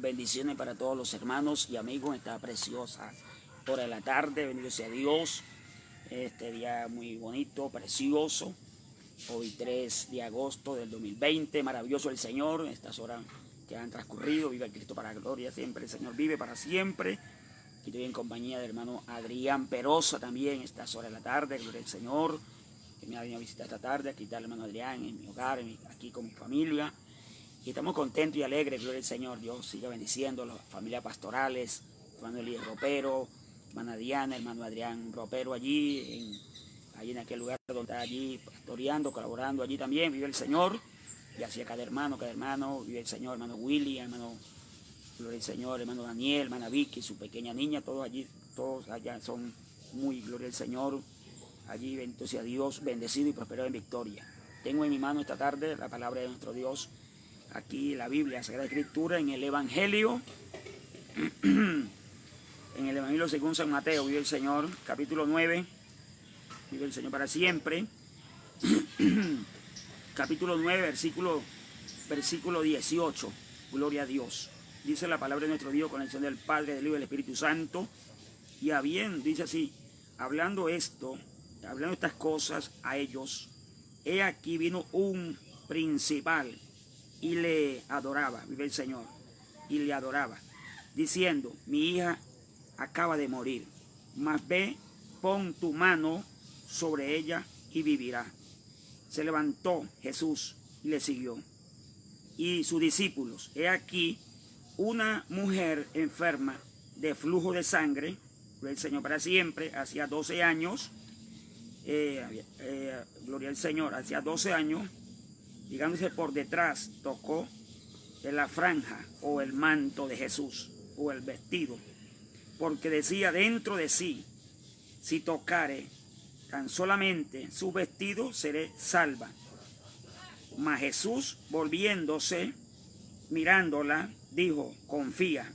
Bendiciones para todos los hermanos y amigos en esta preciosa hora de la tarde. Bendito sea Dios. Este día muy bonito, precioso. Hoy 3 de agosto del 2020. Maravilloso el Señor. Estas horas que han transcurrido. Viva el Cristo para la gloria siempre. El Señor vive para siempre. Y estoy en compañía del hermano Adrián Perosa también. Estas horas de la tarde. Gloria al Señor. Que me ha venido a visitar esta tarde. Aquí está el hermano Adrián en mi hogar, aquí con mi familia. Y estamos contentos y alegres, gloria al Señor. Dios siga bendiciendo a las familias pastorales, hermano Elías Ropero, hermana Diana, hermano Adrián Ropero allí en aquel lugar donde está allí pastoreando, colaborando allí también, vive el Señor. Y así a cada hermano, vive el Señor, hermano Willy, hermano, gloria al Señor, hermano Daniel, hermana Vicky, su pequeña niña, todos allí, todos allá son muy, gloria al Señor. Allí, bendito sea Dios, bendecido y prosperado en victoria. Tengo en mi mano esta tarde la palabra de nuestro Dios. Aquí la Biblia, la Sagrada Escritura, en el Evangelio, en el Evangelio según San Mateo, vive el Señor, capítulo 9, vive el Señor para siempre, capítulo 9, versículo 18, gloria a Dios. Dice la palabra de nuestro Dios con la acción del Padre, del Hijo y del Espíritu Santo, y dice así, hablando estas cosas a ellos, he aquí vino un principal, y le adoraba, vive el Señor, y le adoraba, diciendo, mi hija acaba de morir, mas ve, pon tu mano sobre ella y vivirá. Se levantó Jesús y le siguió. Y sus discípulos, he aquí, una mujer enferma de flujo de sangre, vive el Señor para siempre, hacía 12 años, gloria al Señor, hacía 12 años, llegándose por detrás, tocó en la franja o el manto de Jesús o el vestido, porque decía dentro de sí, si tocare tan solamente su vestido, seré salva. Mas Jesús, volviéndose, mirándola, dijo, confía,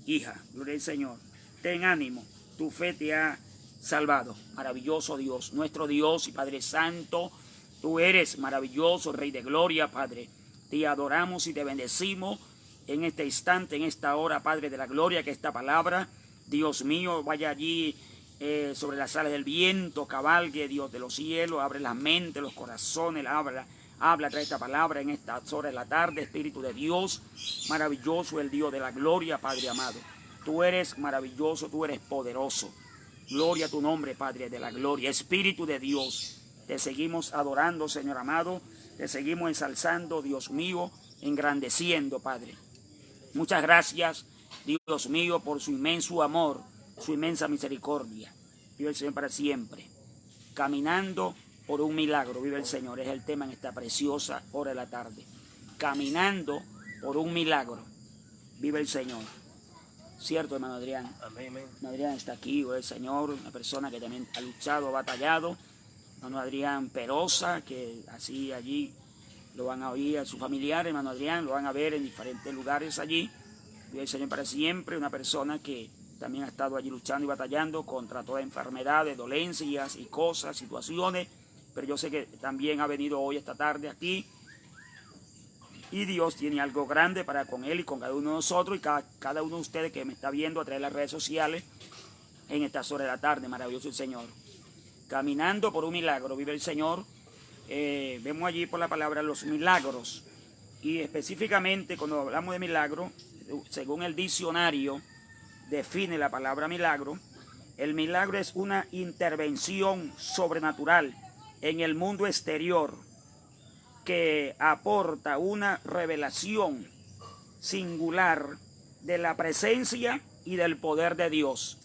hija, gloria al Señor, ten ánimo, tu fe te ha salvado. Maravilloso Dios, nuestro Dios y Padre Santo, tú eres maravilloso, Rey de Gloria, Padre. Te adoramos y te bendecimos en este instante, en esta hora, Padre de la Gloria, que esta palabra, Dios mío, vaya allí sobre las alas del viento, cabalgue, Dios de los cielos, abre las mentes, los corazones, habla, trae esta palabra en estas horas de la tarde, Espíritu de Dios, maravilloso el Dios de la Gloria, Padre amado. Tú eres maravilloso, tú eres poderoso. Gloria a tu nombre, Padre de la Gloria, Espíritu de Dios. Te seguimos adorando, Señor amado. Te seguimos ensalzando, Dios mío, engrandeciendo, Padre. Muchas gracias, Dios mío, por su inmenso amor, su inmensa misericordia. Vive el Señor para siempre. Caminando por un milagro, vive el Señor. Es el tema en esta preciosa hora de la tarde. Caminando por un milagro, vive el Señor. ¿Cierto, hermano Adrián? Amén, amén. Hermano Adrián está aquí, vive el Señor, una persona que también ha luchado, ha batallado. Hermano Adrián Perosa, que así allí lo van a oír a su familiar, hermano Adrián, lo van a ver en diferentes lugares allí. Vive el Señor para siempre, una persona que también ha estado allí luchando y batallando contra toda enfermedades, dolencias y cosas, situaciones. Pero yo sé que también ha venido hoy, esta tarde aquí. Y Dios tiene algo grande para con él y con cada uno de nosotros y cada uno de ustedes que me está viendo a través de las redes sociales en estas horas de la tarde. Maravilloso el Señor. Caminando por un milagro, vive el Señor. Vemos allí por la palabra los milagros. Y específicamente cuando hablamos de milagro, según el diccionario define la palabra milagro, el milagro es una intervención sobrenatural en el mundo exterior que aporta una revelación singular de la presencia y del poder de Dios.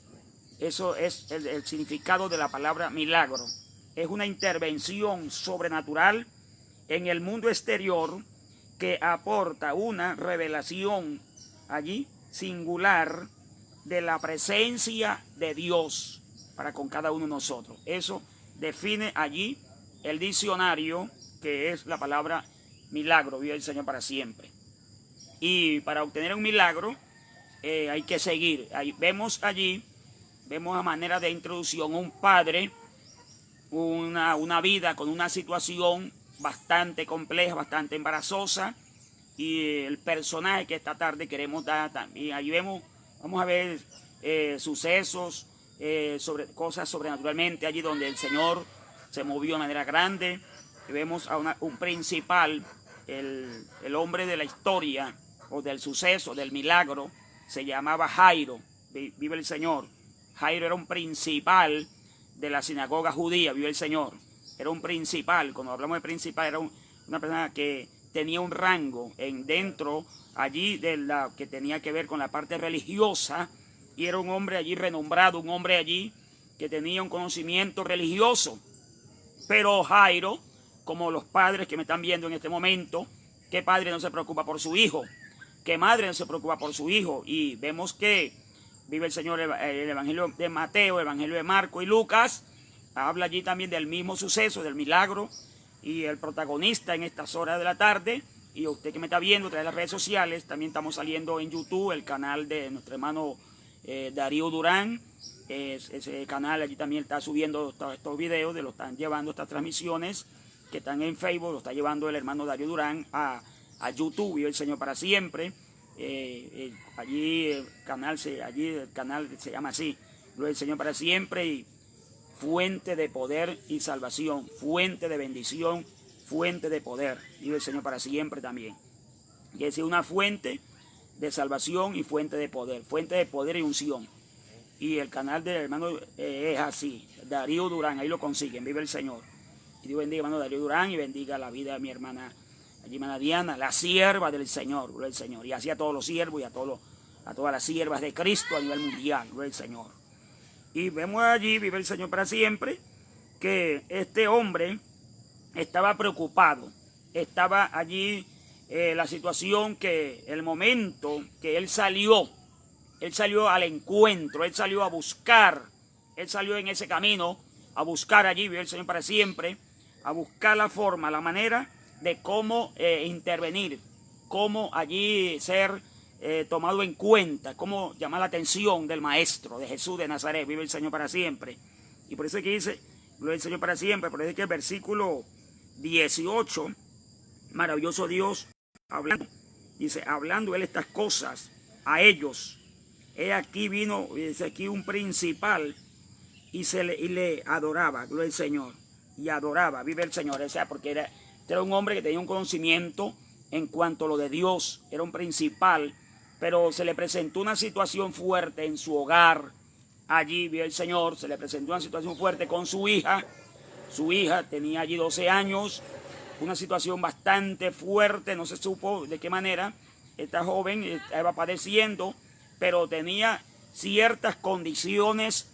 Eso es el significado de la palabra milagro. Es una intervención sobrenatural en el mundo exterior que aporta una revelación allí singular de la presencia de Dios para con cada uno de nosotros. Eso define allí el diccionario, que es la palabra milagro, vive el Señor para siempre. Y para obtener un milagro hay que seguir. Vemos a manera de introducción un padre, una vida con una situación bastante compleja, bastante embarazosa, y el personaje que esta tarde queremos dar también. Allí vamos a ver sucesos, sobre cosas sobrenaturalmente, allí donde el Señor se movió de manera grande. Y vemos a un principal, el hombre de la historia, o del suceso, del milagro, se llamaba Jairo, vive el Señor. Jairo era un principal de la sinagoga judía, vive el Señor. Era un principal, cuando hablamos de principal, era una persona que tenía un rango dentro allí de la que tenía que ver con la parte religiosa, y era un hombre allí renombrado, un hombre allí que tenía un conocimiento religioso. Pero Jairo, como los padres que me están viendo en este momento, ¿qué padre no se preocupa por su hijo? ¿Qué madre no se preocupa por su hijo? Y vemos que vive el Señor, el Evangelio de Mateo, el Evangelio de Marcos y Lucas, habla allí también del mismo suceso, del milagro, y el protagonista en estas horas de la tarde. Y usted que me está viendo a través de las redes sociales, también estamos saliendo en YouTube, el canal de nuestro hermano Darío Durán. Ese canal allí también está subiendo estos videos, lo están llevando estas transmisiones que están en Facebook, lo está llevando el hermano Darío Durán a YouTube, vive el Señor para siempre. Allí el canal se llama así, vive el Señor para siempre, y fuente de poder y salvación, fuente de bendición, fuente de poder, vive el Señor para siempre también. Y es una fuente de salvación y fuente de poder y unción. Y el canal del hermano es así, Darío Durán, ahí lo consiguen, vive el Señor. Y Dios bendiga hermano Darío Durán y bendiga la vida de mi hermana, hermana Diana, la sierva del Señor, gloria al Señor. Y así a todos los siervos y a todas las siervas de Cristo a nivel mundial, gloria al Señor. Y vemos allí, vive el Señor para siempre, que este hombre estaba preocupado. Estaba allí la situación que el momento que él salió al encuentro, él salió a buscar, él salió en ese camino a buscar allí, vive el Señor para siempre, a buscar la forma, la manera de cómo intervenir, cómo allí ser tomado en cuenta, cómo llamar la atención del Maestro, de Jesús de Nazaret, vive el Señor para siempre. Y por eso es que dice, gloria al Señor para siempre, por eso es que el versículo 18, maravilloso Dios, hablando, dice, hablando él estas cosas a ellos, he aquí vino, dice aquí un principal, y le adoraba, gloria al Señor, y adoraba, vive el Señor, o sea, porque era un hombre que tenía un conocimiento en cuanto a lo de Dios, era un principal, pero se le presentó una situación fuerte en su hogar. Allí vio el Señor, se le presentó una situación fuerte con su hija tenía allí 12 años, una situación bastante fuerte, no se supo de qué manera esta joven estaba padeciendo, pero tenía ciertas condiciones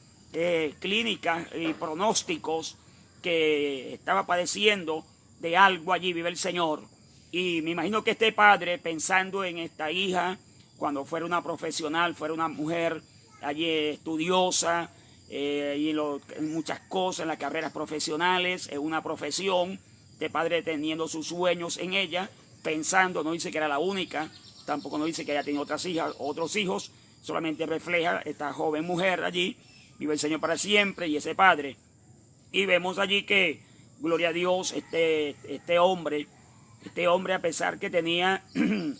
clínicas y pronósticos que estaba padeciendo de algo allí, vive el Señor. Y me imagino que este padre, pensando en esta hija, cuando fuera una profesional, fuera una mujer allí estudiosa, y en muchas cosas, en las carreras profesionales, en una profesión, este padre teniendo sus sueños en ella, pensando, no dice que era la única, tampoco no dice que haya tenido otros hijos, solamente refleja esta joven mujer allí, vive el Señor para siempre, y ese padre. Y vemos allí que, gloria a Dios, este hombre, a pesar que tenía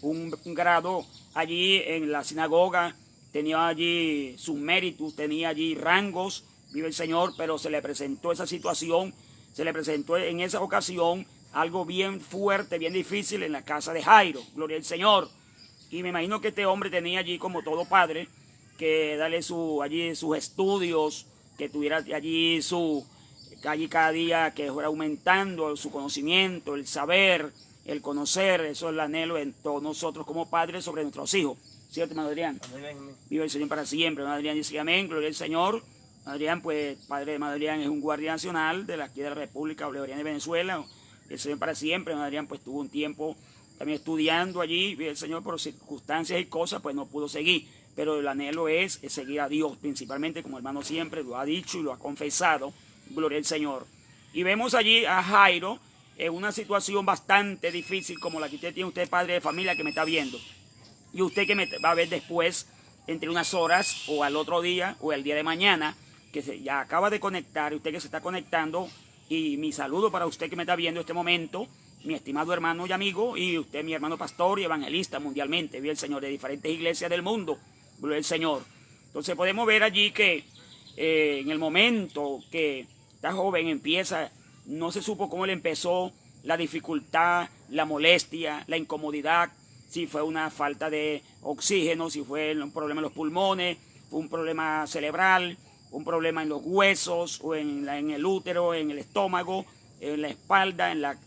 un grado allí en la sinagoga, tenía allí sus méritos, tenía allí rangos, vive el Señor, pero se le presentó esa situación, se le presentó en esa ocasión algo bien fuerte, bien difícil en la casa de Jairo, gloria al Señor. Y me imagino que este hombre tenía allí, como todo padre, que darle allí sus estudios, que tuviera allí cada día que fuera aumentando su conocimiento, el saber, el conocer. Eso es el anhelo en todos nosotros como padres sobre nuestros hijos. ¿Cierto, hermano Adrián? Amén. Vive el Señor para siempre. Hermano Adrián dice amén, gloria al Señor. Adrián, pues, padre de hermano Adrián es un guardia nacional de aquí de la República Bolivariana de Venezuela. El Señor para siempre. Hermano Adrián, pues, tuvo un tiempo también estudiando allí. Vive el Señor, por circunstancias y cosas, pues, no pudo seguir. Pero el anhelo es seguir a Dios, principalmente, como hermano siempre lo ha dicho y lo ha confesado. Gloria al Señor. Y vemos allí a Jairo en una situación bastante difícil, como la que tiene usted, padre de familia, que me está viendo. Y usted que me va a ver después, entre unas horas, o al otro día, o el día de mañana, que ya acaba de conectar, usted que se está conectando, y mi saludo para usted que me está viendo en este momento, mi estimado hermano y amigo, y usted mi hermano pastor y evangelista mundialmente, vive el Señor, de diferentes iglesias del mundo, vive el Señor. Entonces podemos ver allí que en el momento que esta joven empieza, no se supo cómo le empezó, la dificultad, la molestia, la incomodidad, si fue una falta de oxígeno, si fue un problema en los pulmones, fue un problema cerebral, un problema en los huesos, o en el útero, en el estómago, en la espalda, en las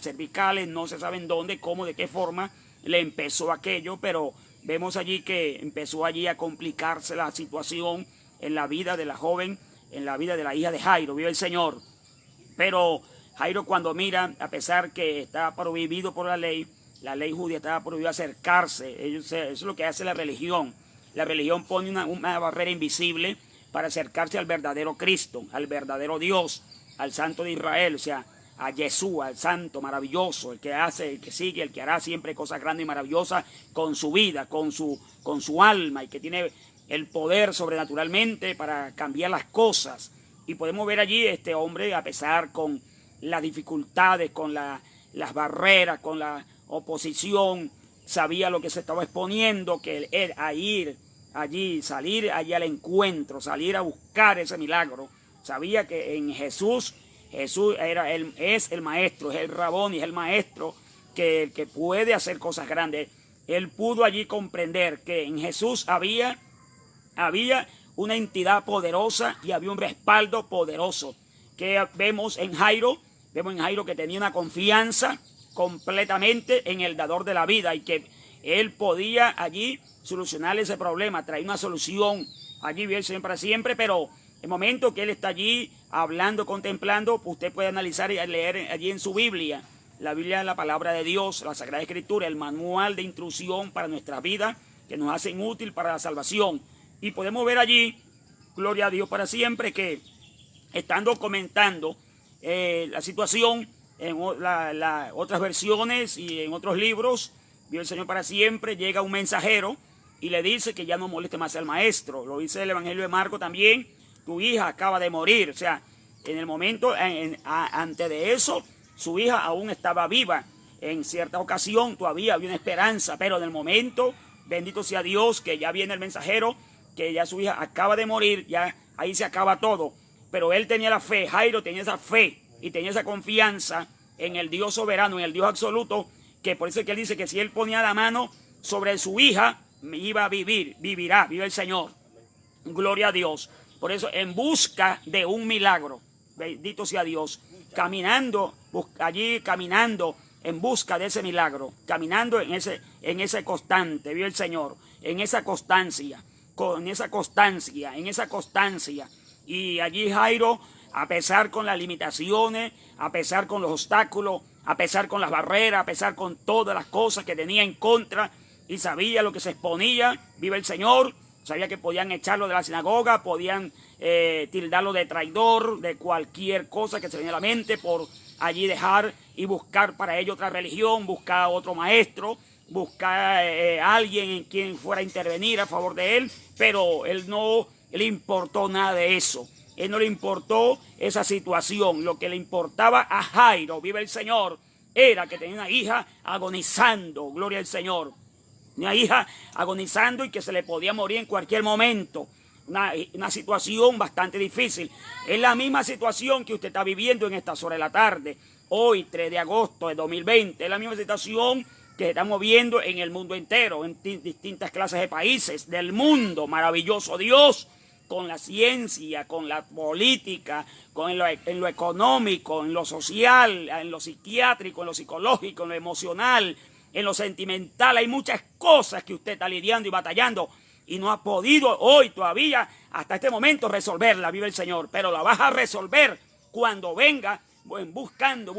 cervicales, no se sabe en dónde, cómo, de qué forma le empezó aquello, pero vemos allí que empezó allí a complicarse la situación en la vida de la joven, en la vida de la hija de Jairo, vive el Señor. Pero Jairo, cuando mira, a pesar que está prohibido por la ley judía estaba prohibido acercarse, eso es lo que hace la religión. La religión pone una barrera invisible para acercarse al verdadero Cristo, al verdadero Dios, al Santo de Israel, o sea, a Jesús, al Santo maravilloso, el que hace, el que sigue, el que hará siempre cosas grandes y maravillosas con su vida, con su alma, y que tiene el poder sobrenaturalmente para cambiar las cosas. Y podemos ver allí este hombre, a pesar con las dificultades, con las barreras, con la oposición, sabía lo que se estaba exponiendo, que era ir allí, salir allí al encuentro, salir a buscar ese milagro. Sabía que en Jesús es el maestro, es el Rabón, es el maestro que puede hacer cosas grandes. Él pudo allí comprender que en Jesús había una entidad poderosa y había un respaldo poderoso. Que vemos en Jairo que tenía una confianza completamente en el dador de la vida y que él podía allí solucionar ese problema, traer una solución allí, bien siempre, siempre, pero el momento que él está allí hablando, contemplando, usted puede analizar y leer allí en su Biblia. La Biblia es la palabra de Dios, la Sagrada Escritura, el manual de instrucción para nuestra vida que nos hacen útil para la salvación. Y podemos ver allí, gloria a Dios para siempre, que estando comentando la situación en otras versiones y en otros libros, vio el Señor para siempre, llega un mensajero y le dice que ya no moleste más al maestro. Lo dice el Evangelio de Marcos también, tu hija acaba de morir. O sea, en el momento, antes de eso, su hija aún estaba viva. En cierta ocasión todavía había una esperanza, pero en el momento, bendito sea Dios, que ya viene el mensajero, que ya su hija acaba de morir, ya ahí se acaba todo. Pero él tenía la fe, Jairo tenía esa fe y tenía esa confianza en el Dios soberano, en el Dios absoluto, que por eso es que él dice que si él ponía la mano sobre su hija, iba a vivirá, vive el Señor. Gloria a Dios. Por eso, en busca de un milagro, bendito sea Dios, caminando en busca de ese milagro, caminando en ese constante, vive el Señor, en esa constancia. Y allí Jairo, a pesar con las limitaciones, a pesar con los obstáculos, a pesar con las barreras, a pesar con todas las cosas que tenía en contra, y sabía lo que se exponía, vive el Señor, sabía que podían echarlo de la sinagoga, podían tildarlo de traidor, de cualquier cosa que se venía a la mente, por allí dejar y buscar para ello otra religión, buscar otro maestro, buscar alguien en quien fuera a intervenir a favor de él, pero él no le importó nada de eso. Él no le importó esa situación. Lo que le importaba a Jairo, vive el Señor, era que tenía una hija agonizando, gloria al Señor. Una hija agonizando y que se le podía morir en cualquier momento. Una situación bastante difícil. Es la misma situación que usted está viviendo en estas horas de la tarde. Hoy, 3 de agosto de 2020, es la misma situación que estamos viendo en el mundo entero, en distintas clases de países del mundo. Maravilloso Dios, con la ciencia, con la política, en lo económico, en lo social, en lo psiquiátrico, en lo psicológico, en lo emocional, en lo sentimental. Hay muchas cosas que usted está lidiando y batallando y no ha podido hoy todavía, hasta este momento, resolverla, vive el Señor. Pero la vas a resolver cuando venga, buscando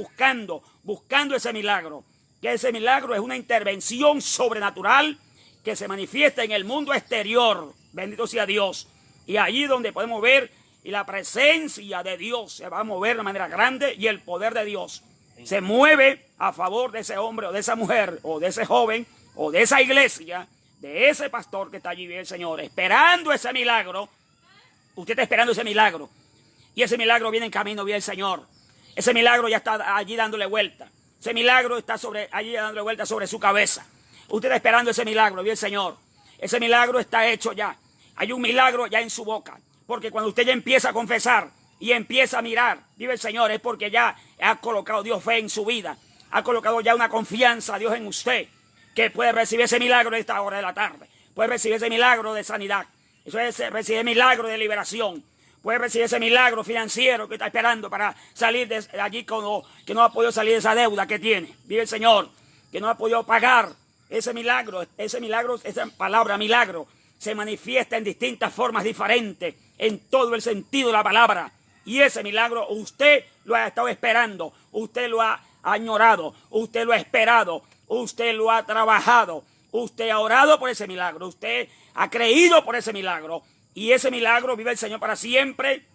ese milagro. Que ese milagro es una intervención sobrenatural que se manifiesta en el mundo exterior. Bendito sea Dios. Y allí donde podemos ver y la presencia de Dios se va a mover de manera grande y el poder de Dios se mueve a favor de ese hombre o de esa mujer o de ese joven o de esa iglesia, de ese pastor que está allí, el Señor, esperando ese milagro. Usted está esperando ese milagro y ese milagro viene en camino, viene el Señor. Ese milagro ya está allí dándole vuelta. Ese milagro está allí dándole vuelta sobre su cabeza. Usted está esperando ese milagro, ¿vio el Señor? Ese milagro está hecho ya. Hay un milagro ya en su boca. Porque cuando usted ya empieza a confesar y empieza a mirar, vive el Señor, es porque ya ha colocado Dios fe en su vida. Ha colocado ya una confianza a Dios en usted, que puede recibir ese milagro en esta hora de la tarde. Puede recibir ese milagro de sanidad. Eso es recibir milagro de liberación. Puede recibir ese milagro financiero que está esperando para salir de allí que no ha podido salir de esa deuda que tiene. Vive el Señor, que no ha podido pagar ese milagro, esa palabra milagro se manifiesta en distintas formas diferentes, en todo el sentido de la palabra. Y ese milagro usted lo ha estado esperando, usted lo ha añorado, usted lo ha esperado, usted lo ha trabajado, usted ha orado por ese milagro, usted ha creído por ese milagro. Y ese milagro vive el Señor para siempre.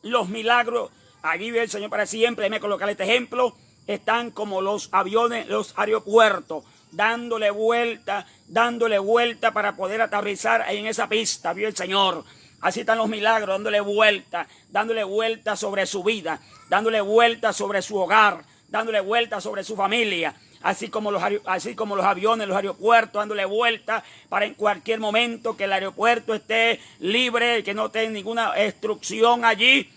Los milagros, allí vive el Señor para siempre. Déjeme colocar este ejemplo. Están como los aviones, los aeropuertos, dándole vuelta para poder aterrizar ahí en esa pista, vive el Señor. Así están los milagros, dándole vuelta sobre su vida, dándole vuelta sobre su hogar, dándole vuelta sobre su familia. Así como los aviones, los aeropuertos, dándole vuelta para en cualquier momento que el aeropuerto esté libre, que no tenga ninguna obstrucción allí,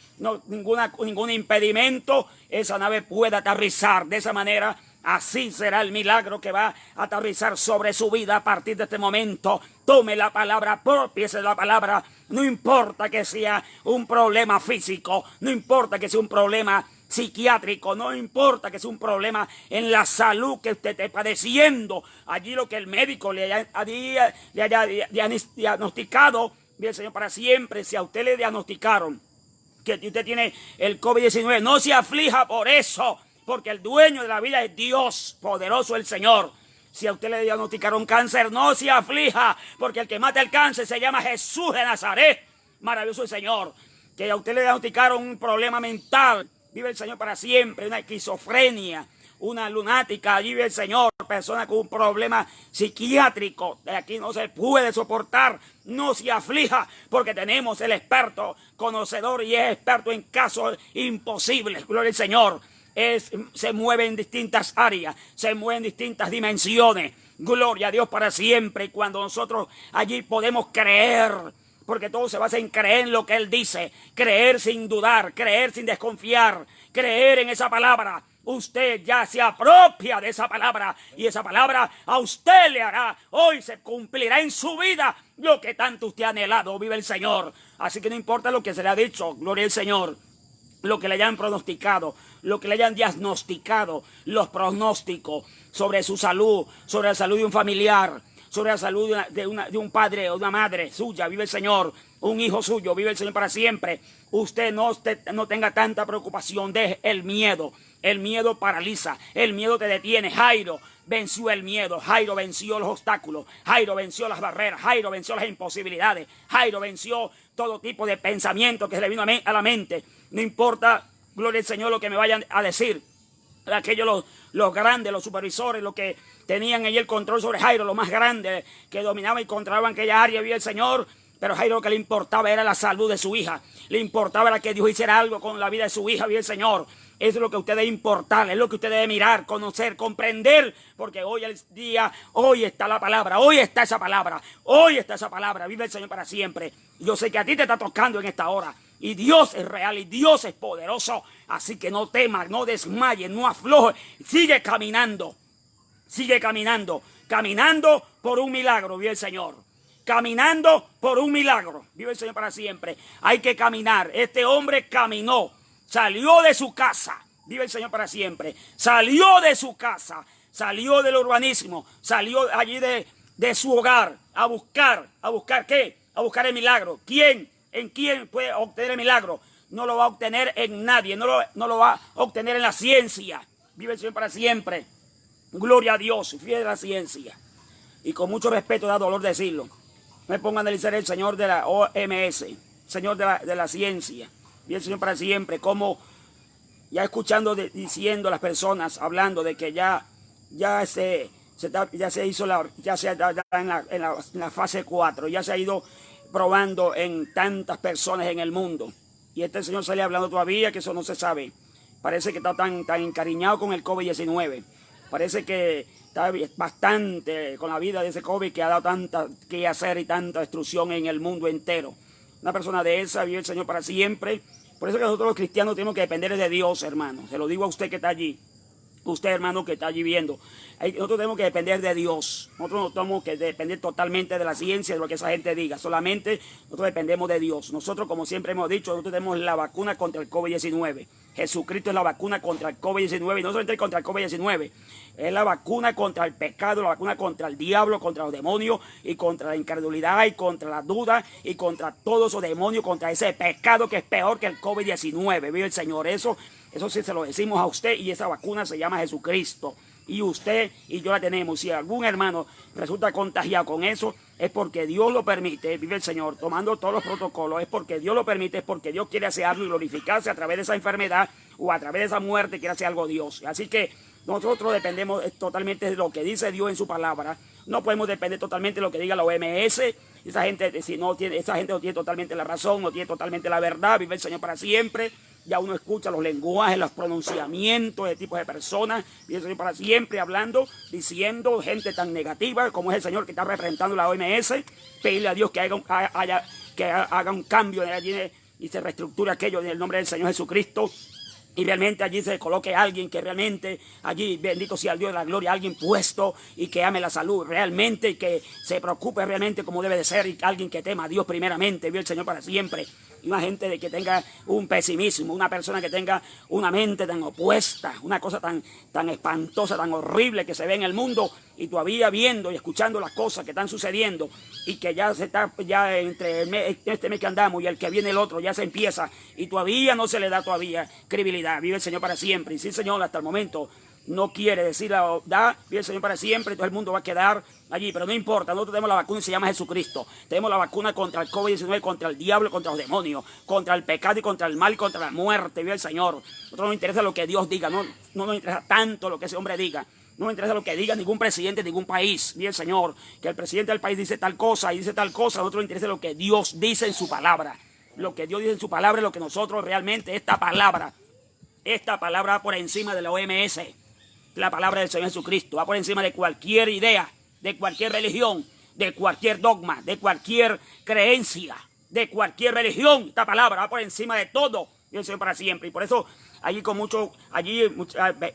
ningún impedimento, esa nave pueda aterrizar. De esa manera, así será el milagro que va a aterrizar sobre su vida a partir de este momento. Tome la palabra, apropiese de la palabra. No importa que sea un problema físico, no importa que sea un problema psiquiátrico, no importa que sea un problema en la salud que usted esté padeciendo. Allí lo que el médico le haya diagnosticado, bien, Señor, para siempre. Si a usted le diagnosticaron que usted tiene el COVID-19, no se aflija por eso, porque el dueño de la vida es Dios, poderoso el Señor. Si a usted le diagnosticaron cáncer, no se aflija, porque el que mata el cáncer se llama Jesús de Nazaret. Maravilloso el Señor. Que a usted le diagnosticaron un problema mental, vive el Señor para siempre, una esquizofrenia, una lunática, allí vive el Señor, persona con un problema psiquiátrico, de aquí no se puede soportar, no se aflija, porque tenemos el experto conocedor y es experto en casos imposibles, gloria al Señor. Se mueve en distintas áreas, se mueve en distintas dimensiones, gloria a Dios para siempre. Y cuando nosotros allí podemos creer, porque todo se basa en creer en lo que Él dice, creer sin dudar, creer sin desconfiar, creer en esa palabra. Usted ya se apropia de esa palabra y esa palabra a usted le hará. Hoy se cumplirá en su vida lo que tanto usted ha anhelado, vive el Señor. Así que no importa lo que se le ha dicho, gloria al Señor, lo que le hayan pronosticado, lo que le hayan diagnosticado, los pronósticos sobre su salud, sobre la salud de un familiar, sobre la salud de un padre o una madre suya, vive el Señor, un hijo suyo, vive el Señor para siempre. Usted no tenga tanta preocupación, deje el miedo paraliza, el miedo te detiene. Jairo venció el miedo, Jairo venció los obstáculos, Jairo venció las barreras, Jairo venció las imposibilidades, Jairo venció todo tipo de pensamiento que se le vino a la mente. No importa, gloria al Señor, lo que me vayan a decir, aquellos los grandes, los supervisores, los que tenían ahí el control sobre Jairo, los más grandes, que dominaban y controlaban aquella área, vive el Señor. Pero Jairo lo que le importaba era la salud de su hija. Le importaba era que Dios hiciera algo con la vida de su hija, vive el Señor. Eso es lo que a usted debe importar, es lo que usted debe mirar, conocer, comprender. Porque hoy el día, hoy está la palabra, hoy está esa palabra, vive el Señor para siempre. Yo sé que a ti te está tocando en esta hora. Y Dios es real y Dios es poderoso. Así que no temas, no desmayes, no aflojes. Sigue caminando por un milagro, vive el Señor. Caminando por un milagro, vive el Señor para siempre. Hay que caminar. Este hombre caminó, salió de su casa, vive el Señor para siempre. Salió de su casa, salió del urbanismo, salió allí de su hogar a buscar ¿qué? A buscar el milagro. ¿En quién puede obtener el milagro? No lo va a obtener en nadie, no lo va a obtener en la ciencia. Vive el Señor para siempre. Gloria a Dios, fiel a la ciencia. Y con mucho respeto, da dolor decirlo. Me pongo a analizar el Señor de la OMS, Señor de la ciencia. Vive el Señor para siempre. Como ya escuchando, diciendo a las personas, hablando de que ya se hizo en la fase 4, ya se ha ido probando en tantas personas en el mundo. Y este señor sale hablando todavía que eso no se sabe. parece que está tan encariñado con el COVID-19. Parece que está bastante con la vida de ese COVID que ha dado tanta que hacer y tanta destrucción en el mundo entero. Una persona de esa vive el Señor para siempre. Por eso que nosotros los cristianos tenemos que depender de Dios, hermano. Se lo digo a usted que está allí. Usted, hermano, que está allí viendo. Nosotros tenemos que depender de Dios. Nosotros no tenemos que depender totalmente de la ciencia, de lo que esa gente diga. Solamente nosotros dependemos de Dios. Nosotros, como siempre hemos dicho, nosotros tenemos la vacuna contra el COVID-19. Jesucristo es la vacuna contra el COVID-19. Y no solamente contra el COVID-19. Es la vacuna contra el pecado, la vacuna contra el diablo, contra los demonios y contra la incredulidad y contra la duda y contra todos esos demonios, contra ese pecado que es peor que el COVID-19. Vive el Señor. Eso sí se lo decimos a usted, y esa vacuna se llama Jesucristo. Y usted y yo la tenemos. Si algún hermano resulta contagiado con eso, es porque Dios lo permite, vive el Señor, tomando todos los protocolos, es porque Dios lo permite, es porque Dios quiere hacer algo y glorificarse a través de esa enfermedad o a través de esa muerte, quiere hacer algo Dios. Así que nosotros dependemos totalmente de lo que dice Dios en su palabra. No podemos depender totalmente de lo que diga la OMS. Esa gente no tiene totalmente la razón, no tiene totalmente la verdad. Vive el Señor para siempre. Ya uno escucha los lenguajes, los pronunciamientos de tipos de personas. Vive el Señor para siempre hablando, diciendo gente tan negativa como es el Señor que está representando la OMS. Pedirle a Dios que haga un cambio allí y se reestructure aquello en el nombre del Señor Jesucristo. Y realmente allí se coloque alguien que realmente, allí, bendito sea el Dios de la gloria, alguien puesto y que ame la salud realmente y que se preocupe realmente como debe de ser, y alguien que tema a Dios primeramente, vive el Señor para siempre. Y una gente de que tenga un pesimismo, una persona que tenga una mente tan opuesta, una cosa tan espantosa, tan horrible que se ve en el mundo, y todavía viendo y escuchando las cosas que están sucediendo, y que ya se está, ya entre este mes que andamos y el que viene el otro, ya se empieza, y todavía no se le da todavía credibilidad. Vive el Señor para siempre. Y si el Señor hasta el momento no quiere decir la verdad, vive el Señor para siempre, todo el mundo va a quedar allí, pero no importa. Nosotros tenemos la vacuna y se llama Jesucristo. Tenemos la vacuna contra el COVID-19, contra el diablo, contra los demonios, contra el pecado y contra el mal y contra la muerte. Vive el Señor. Nosotros no nos interesa lo que Dios diga, no nos interesa tanto lo que ese hombre diga. No me interesa lo que diga ningún presidente de ningún país. Vive el Señor, que el presidente del país dice tal cosa y dice tal cosa. A nosotros nos interesa lo que Dios dice en su palabra. Lo que Dios dice en su palabra es lo que nosotros realmente, esta palabra va por encima de la OMS. La palabra del Señor Jesucristo va por encima de cualquier idea, de cualquier religión, de cualquier dogma, de cualquier creencia, de cualquier religión. Esta palabra va por encima de todo, y el Señor para siempre. Y por eso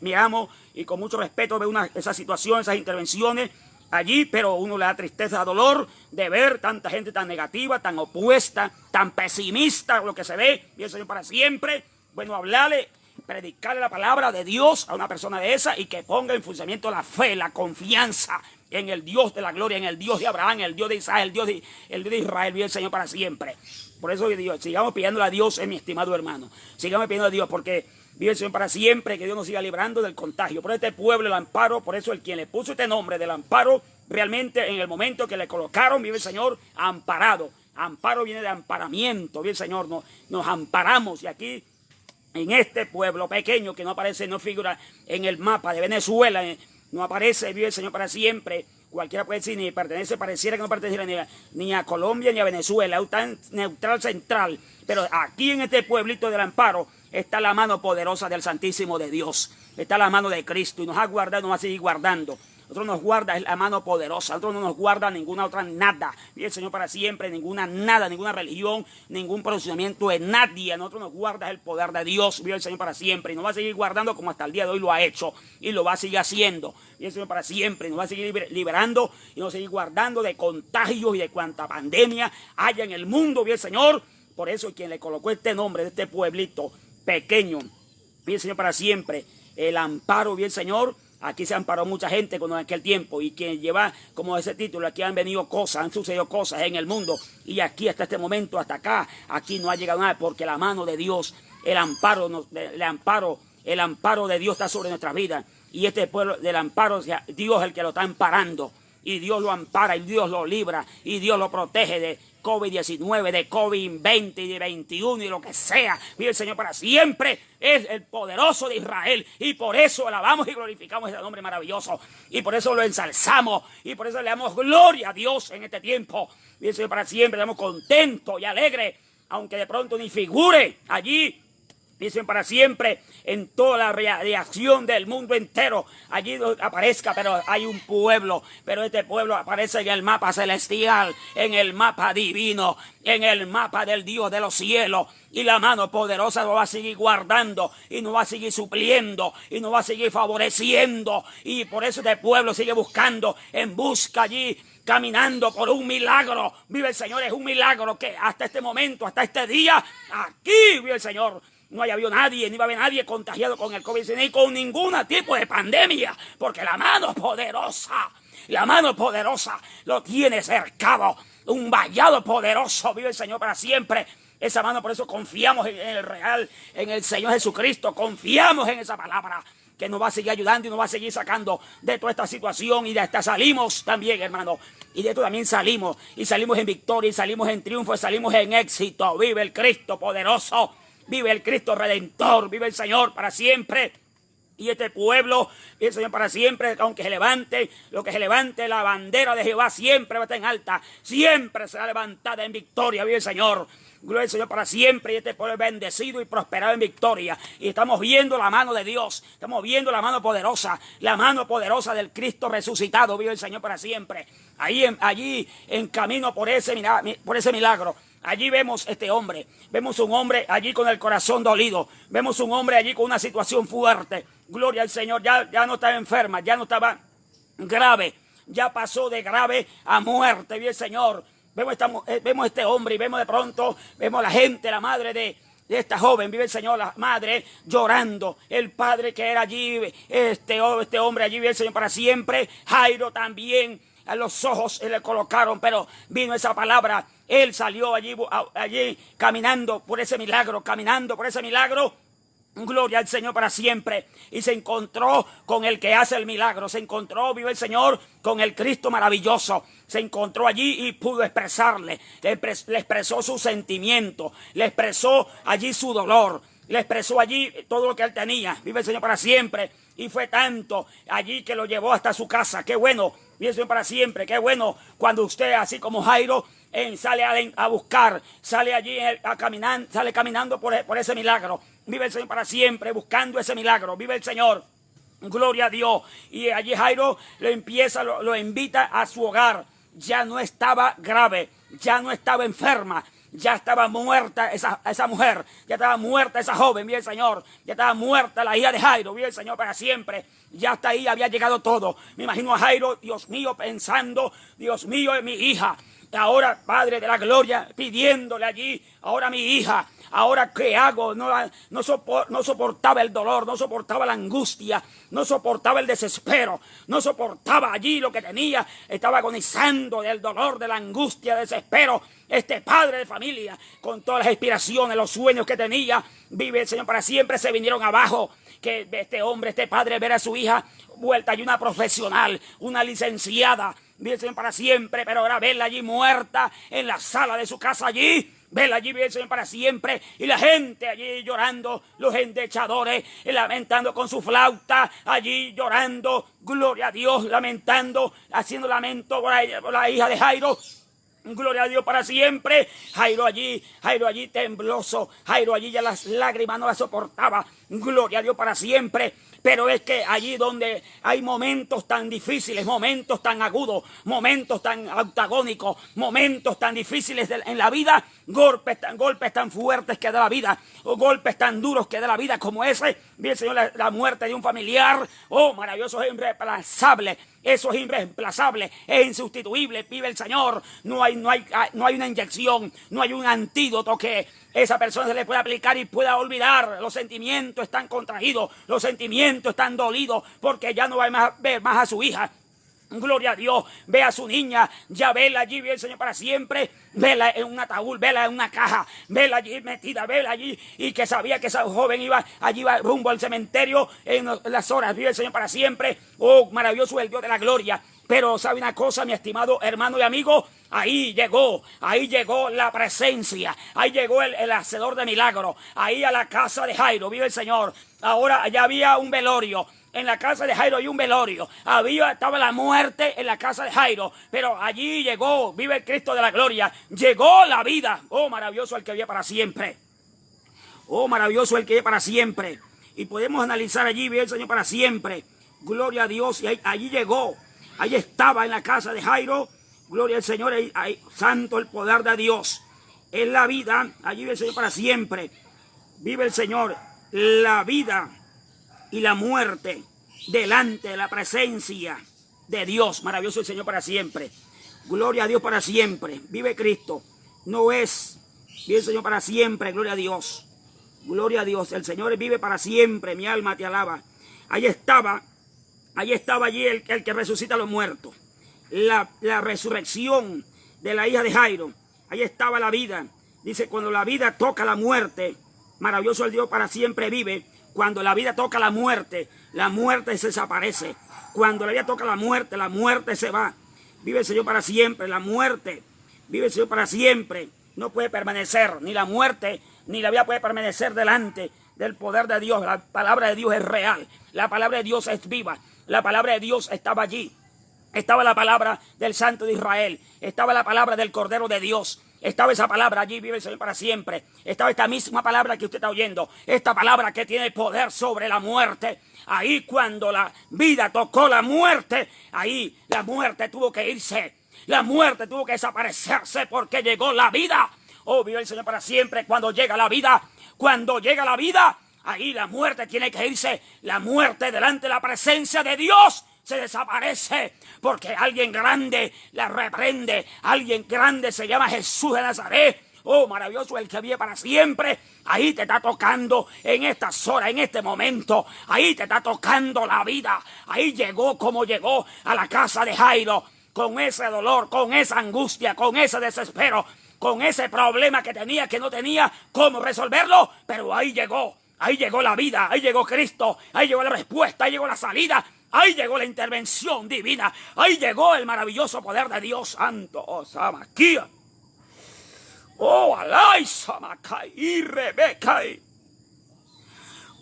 miramos y con mucho respeto veo esa situación, esas intervenciones allí, pero uno le da tristeza, dolor de ver tanta gente tan negativa, tan opuesta, tan pesimista, lo que se ve, y el Señor para siempre. Bueno, hablarle, predicarle la palabra de Dios a una persona de esa, y que ponga en funcionamiento la fe, la confianza en el Dios de la gloria, en el Dios de Abraham, el Dios de Isaac, el Dios de Israel. Vive el Señor para siempre. Por eso Dios, sigamos pidiéndole a Dios, mi estimado hermano. Sigamos pidiendo a Dios, porque vive el Señor para siempre, que Dios nos siga librando del contagio. Por este pueblo el amparo, por eso el quien le puso este nombre del amparo, realmente en el momento que le colocaron, vive el Señor amparado. Amparo viene de amparamiento, vive el Señor, nos amparamos. Y aquí, en este pueblo pequeño que no aparece, no figura en el mapa de Venezuela, no aparece, vive el Señor para siempre. Cualquiera puede decir, ni pertenece, pareciera que no perteneciera ni a Colombia ni a Venezuela, está neutral central. Pero aquí en este pueblito del amparo está la mano poderosa del Santísimo de Dios. Está la mano de Cristo y nos ha guardado y nos va a seguir guardando. Nosotros nos guarda la mano poderosa, nosotros no nos guarda ninguna otra nada. Vive el Señor para siempre, ninguna religión, ningún procedimiento de nadie. Nosotros nos guarda el poder de Dios, vive el Señor para siempre. Y nos va a seguir guardando como hasta el día de hoy lo ha hecho. Y lo va a seguir haciendo. Vive el Señor para siempre. Y nos va a seguir liberando y nos va a seguir guardando de contagios y de cuanta pandemia haya en el mundo, vive el Señor. Por eso quien le colocó este nombre de este pueblito pequeño, vive el Señor para siempre. El amparo, vive el Señor. Aquí se amparó mucha gente con aquel tiempo, y quien lleva como ese título, aquí han venido cosas, han sucedido cosas en el mundo, y aquí hasta este momento, hasta acá, aquí no ha llegado nada, porque la mano de Dios, el amparo de Dios está sobre nuestras vidas, y este pueblo del amparo, Dios es el que lo está amparando, y Dios lo ampara, y Dios lo libra, y Dios lo protege de COVID-19, de COVID-20 y de 21 y lo que sea. Vive el Señor para siempre, es el poderoso de Israel, y por eso alabamos y glorificamos ese nombre maravilloso, y por eso lo ensalzamos, y por eso le damos gloria a Dios en este tiempo. Vive el Señor para siempre, estamos contentos y alegres, aunque de pronto ni figure allí dicen para siempre, en toda la radiación del mundo entero, allí aparezca, pero hay un pueblo, pero este pueblo aparece en el mapa celestial, en el mapa divino, en el mapa del Dios de los cielos, y la mano poderosa nos va a seguir guardando, y nos va a seguir supliendo, y nos va a seguir favoreciendo, y por eso este pueblo sigue buscando, en busca allí, caminando por un milagro. Vive el Señor, es un milagro que hasta este momento, hasta este día, aquí vive el Señor. No haya habido nadie, ni va a haber nadie contagiado con el COVID, ni con ningún tipo de pandemia, porque la mano poderosa lo tiene cercado, un vallado poderoso, vive el Señor para siempre. Esa mano, por eso confiamos en el real, en el Señor Jesucristo, confiamos en esa palabra, que nos va a seguir ayudando y nos va a seguir sacando de toda esta situación, y de esta salimos también, hermano, y de esto también salimos, y salimos en victoria, y salimos en triunfo, y salimos en éxito. Vive el Cristo poderoso, vive el Cristo Redentor, vive el Señor para siempre. Y este pueblo, vive el Señor para siempre, aunque se levante, lo que se levante, la bandera de Jehová siempre va a estar en alta, siempre será levantada en victoria, vive el Señor. Gloria al Señor para siempre, y este pueblo es bendecido y prosperado en victoria. Y estamos viendo la mano de Dios, estamos viendo la mano poderosa del Cristo resucitado, vive el Señor para siempre. Allí en camino por ese milagro. Allí vemos este hombre, vemos un hombre allí con el corazón dolido, vemos un hombre allí con una situación fuerte. Gloria al Señor, ya no estaba enferma, ya no estaba grave, ya pasó de grave a muerte, vive el Señor. Vemos este hombre y vemos de pronto, vemos la gente, la madre de esta joven, vive el Señor, la madre llorando, el padre que era allí, este hombre allí, vive el Señor para siempre. Jairo también, a los ojos se le colocaron, pero vino esa palabra, él salió allí caminando por ese milagro, Gloria al Señor para siempre. Y se encontró con el que hace el milagro. Se encontró, vive el Señor, con el Cristo maravilloso. Se encontró allí y pudo expresarle. Le expresó su sentimiento. Le expresó allí su dolor. Le expresó allí todo lo que él tenía. Vive el Señor para siempre. Y fue tanto allí que lo llevó hasta su casa. Qué bueno, vive el Señor para siempre. Qué bueno cuando usted, así como Jairo, sale a buscar, sale allí sale caminando por ese milagro. Vive el Señor para siempre, buscando ese milagro. Vive el Señor. Gloria a Dios. Y allí Jairo lo invita a su hogar. Ya no estaba grave, ya no estaba enferma, ya estaba muerta esa mujer, ya estaba muerta esa joven, vive el Señor. Ya estaba muerta la hija de Jairo, vive el Señor para siempre. Ya hasta ahí había llegado todo. Me imagino a Jairo, Dios mío, pensando, Dios mío, es mi hija. Ahora, Padre de la gloria, pidiéndole allí, ahora mi hija, ahora ¿qué hago? No soportaba el dolor, no soportaba la angustia, no soportaba el desespero, no soportaba allí lo que tenía, estaba agonizando del dolor, de la angustia, del desespero. Este padre de familia, con todas las inspiraciones, los sueños que tenía, vive el Señor para siempre, se vinieron abajo. Que este hombre, este padre, ver a su hija vuelta y una profesional, una licenciada, vive el Señor para siempre, pero ahora verla allí muerta en la sala de su casa allí, verla allí, vive el Señor para siempre, y la gente allí llorando, los endechadores lamentando con su flauta, allí llorando, gloria a Dios, lamentando, haciendo lamento por la hija de Jairo. Gloria a Dios para siempre. Jairo allí tembloso. Jairo allí ya las lágrimas no las soportaba. Gloria a Dios para siempre. Pero es que allí donde hay momentos tan difíciles, momentos tan agudos, momentos tan antagónicos, momentos tan difíciles en la vida, golpes tan fuertes que da la vida, o golpes tan duros que da la vida como ese, bien Señor, la muerte de un familiar, oh maravilloso, es irreemplazable. Eso es irreemplazable, es insustituible, vive el Señor. No hay una inyección, no hay un antídoto que esa persona se le pueda aplicar y pueda olvidar. Los sentimientos están contraídos, los sentimientos están dolidos, porque ya no va a ver más a su hija. Gloria a Dios, ve a su niña, ya vela allí, ve el Señor para siempre, vela en un ataúd, vela en una caja, vela allí metida, vela allí, y que sabía que esa joven iba rumbo al cementerio en las horas, vive el Señor para siempre. Oh, maravilloso el Dios de la gloria. Pero sabe una cosa, mi estimado hermano y amigo, ahí llegó la presencia, ahí llegó el hacedor de milagros, ahí a la casa de Jairo, vive el Señor. Ahora allá había un velorio. En la casa de Jairo hay un velorio. Estaba la muerte en la casa de Jairo. Pero allí llegó, vive el Cristo de la gloria. Llegó la vida. Oh, maravilloso el que vive para siempre. Oh, maravilloso el que vive para siempre. Y podemos analizar allí, vive el Señor para siempre. Gloria a Dios. Y allí llegó. Allí estaba en la casa de Jairo. Gloria al Señor. Ahí, santo el poder de Dios. Es la vida. Allí vive el Señor para siempre. Vive el Señor. La vida y la muerte delante de la presencia de Dios. Maravilloso el Señor para siempre. Gloria a Dios para siempre. Vive Cristo. No es. Vive el Señor para siempre. Gloria a Dios. Gloria a Dios. El Señor vive para siempre. Mi alma te alaba. Ahí estaba allí el que resucita a los muertos. La resurrección de la hija de Jairo. Ahí estaba la vida. Dice, cuando la vida toca la muerte, maravilloso el Dios para siempre vive. Cuando la vida toca la muerte se desaparece. Cuando la vida toca la muerte se va. Vive el Señor para siempre. La muerte vive el Señor para siempre. No puede permanecer. Ni la muerte ni la vida puede permanecer delante del poder de Dios. La palabra de Dios es real. La palabra de Dios es viva. La palabra de Dios estaba allí. Estaba la palabra del Santo de Israel. Estaba la palabra del Cordero de Dios. Estaba esa palabra, allí vive el Señor para siempre. Estaba esta misma palabra que usted está oyendo. Esta palabra que tiene poder sobre la muerte. Ahí cuando la vida tocó la muerte, ahí la muerte tuvo que irse. La muerte tuvo que desaparecerse porque llegó la vida. Oh, vive el Señor para siempre. Cuando llega la vida, ahí la muerte tiene que irse. La muerte delante de la presencia de Dios se desaparece porque alguien grande la reprende. Alguien grande se llama Jesús de Nazaret. Oh, maravilloso el que vive para siempre. Ahí te está tocando en estas horas, en este momento. Ahí te está tocando la vida. Ahí llegó como llegó a la casa de Jairo. Con ese dolor, con esa angustia, con ese desespero, con ese problema que tenía, que no tenía cómo resolverlo. Pero ahí llegó la vida, ahí llegó Cristo, ahí llegó la respuesta, ahí llegó la salida. Ahí llegó la intervención divina. Ahí llegó el maravilloso poder de Dios Santo. Oh, Samaquía. Oh, Alay, Samacay y Rebeca.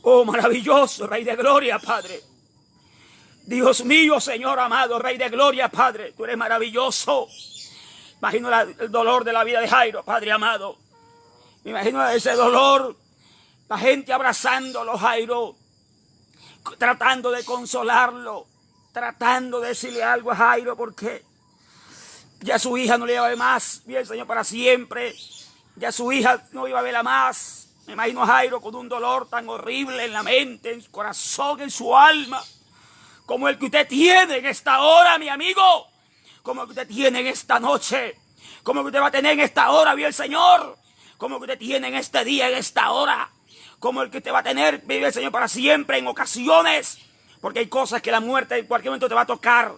Oh, maravilloso Rey de Gloria, Padre. Dios mío, Señor amado, Rey de Gloria, Padre. Tú eres maravilloso. Imagino el dolor de la vida de Jairo, Padre amado. Me imagino ese dolor. La gente abrazándolo, Jairo. Tratando de consolarlo, tratando de decirle algo a Jairo, porque ya su hija no le iba a ver más, vive el Señor para siempre, ya su hija no iba a verla más. Me imagino a Jairo con un dolor tan horrible en la mente, en su corazón, en su alma, como el que usted tiene en esta hora, mi amigo, como el que usted tiene en esta noche, como el que usted va a tener en esta hora, vive el Señor, como el que usted tiene en este día, en esta hora. Como el que te va a tener, vive el Señor para siempre en ocasiones. Porque hay cosas que la muerte en cualquier momento te va a tocar.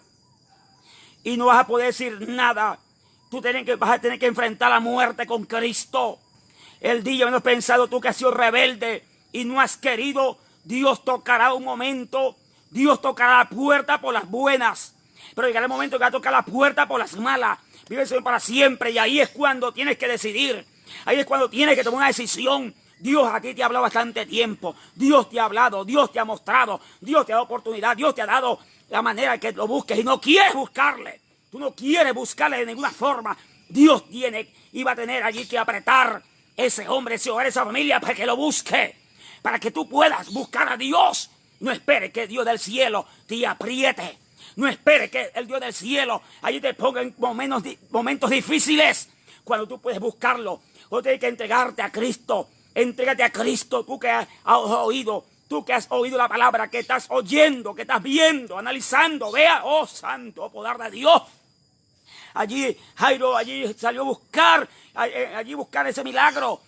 Y no vas a poder decir nada. Vas a tener que enfrentar la muerte con Cristo. El día menos pensado, tú que has sido rebelde y no has querido, Dios tocará un momento. Dios tocará la puerta por las buenas. Pero llegará el momento que va a tocar la puerta por las malas. Vive el Señor para siempre. Y ahí es cuando tienes que decidir. Ahí es cuando tienes que tomar una decisión. Dios a ti te ha hablado bastante tiempo. Dios te ha hablado, Dios te ha mostrado, Dios te ha dado oportunidad, Dios te ha dado la manera que lo busques y no quieres buscarle. Tú no quieres buscarle de ninguna forma. Dios iba a tener allí que apretar ese hombre, ese hogar, esa familia para que lo busque. Para que tú puedas buscar a Dios. No esperes que Dios del cielo te apriete. No esperes que el Dios del cielo allí te ponga en momentos difíciles. Cuando tú puedes buscarlo. O tienes que entregarte a Cristo. Entrégate a Cristo, tú que has oído la palabra, que estás oyendo, que estás viendo, analizando. Vea, oh santo poder de Dios. Allí Jairo salió a buscar ese milagro,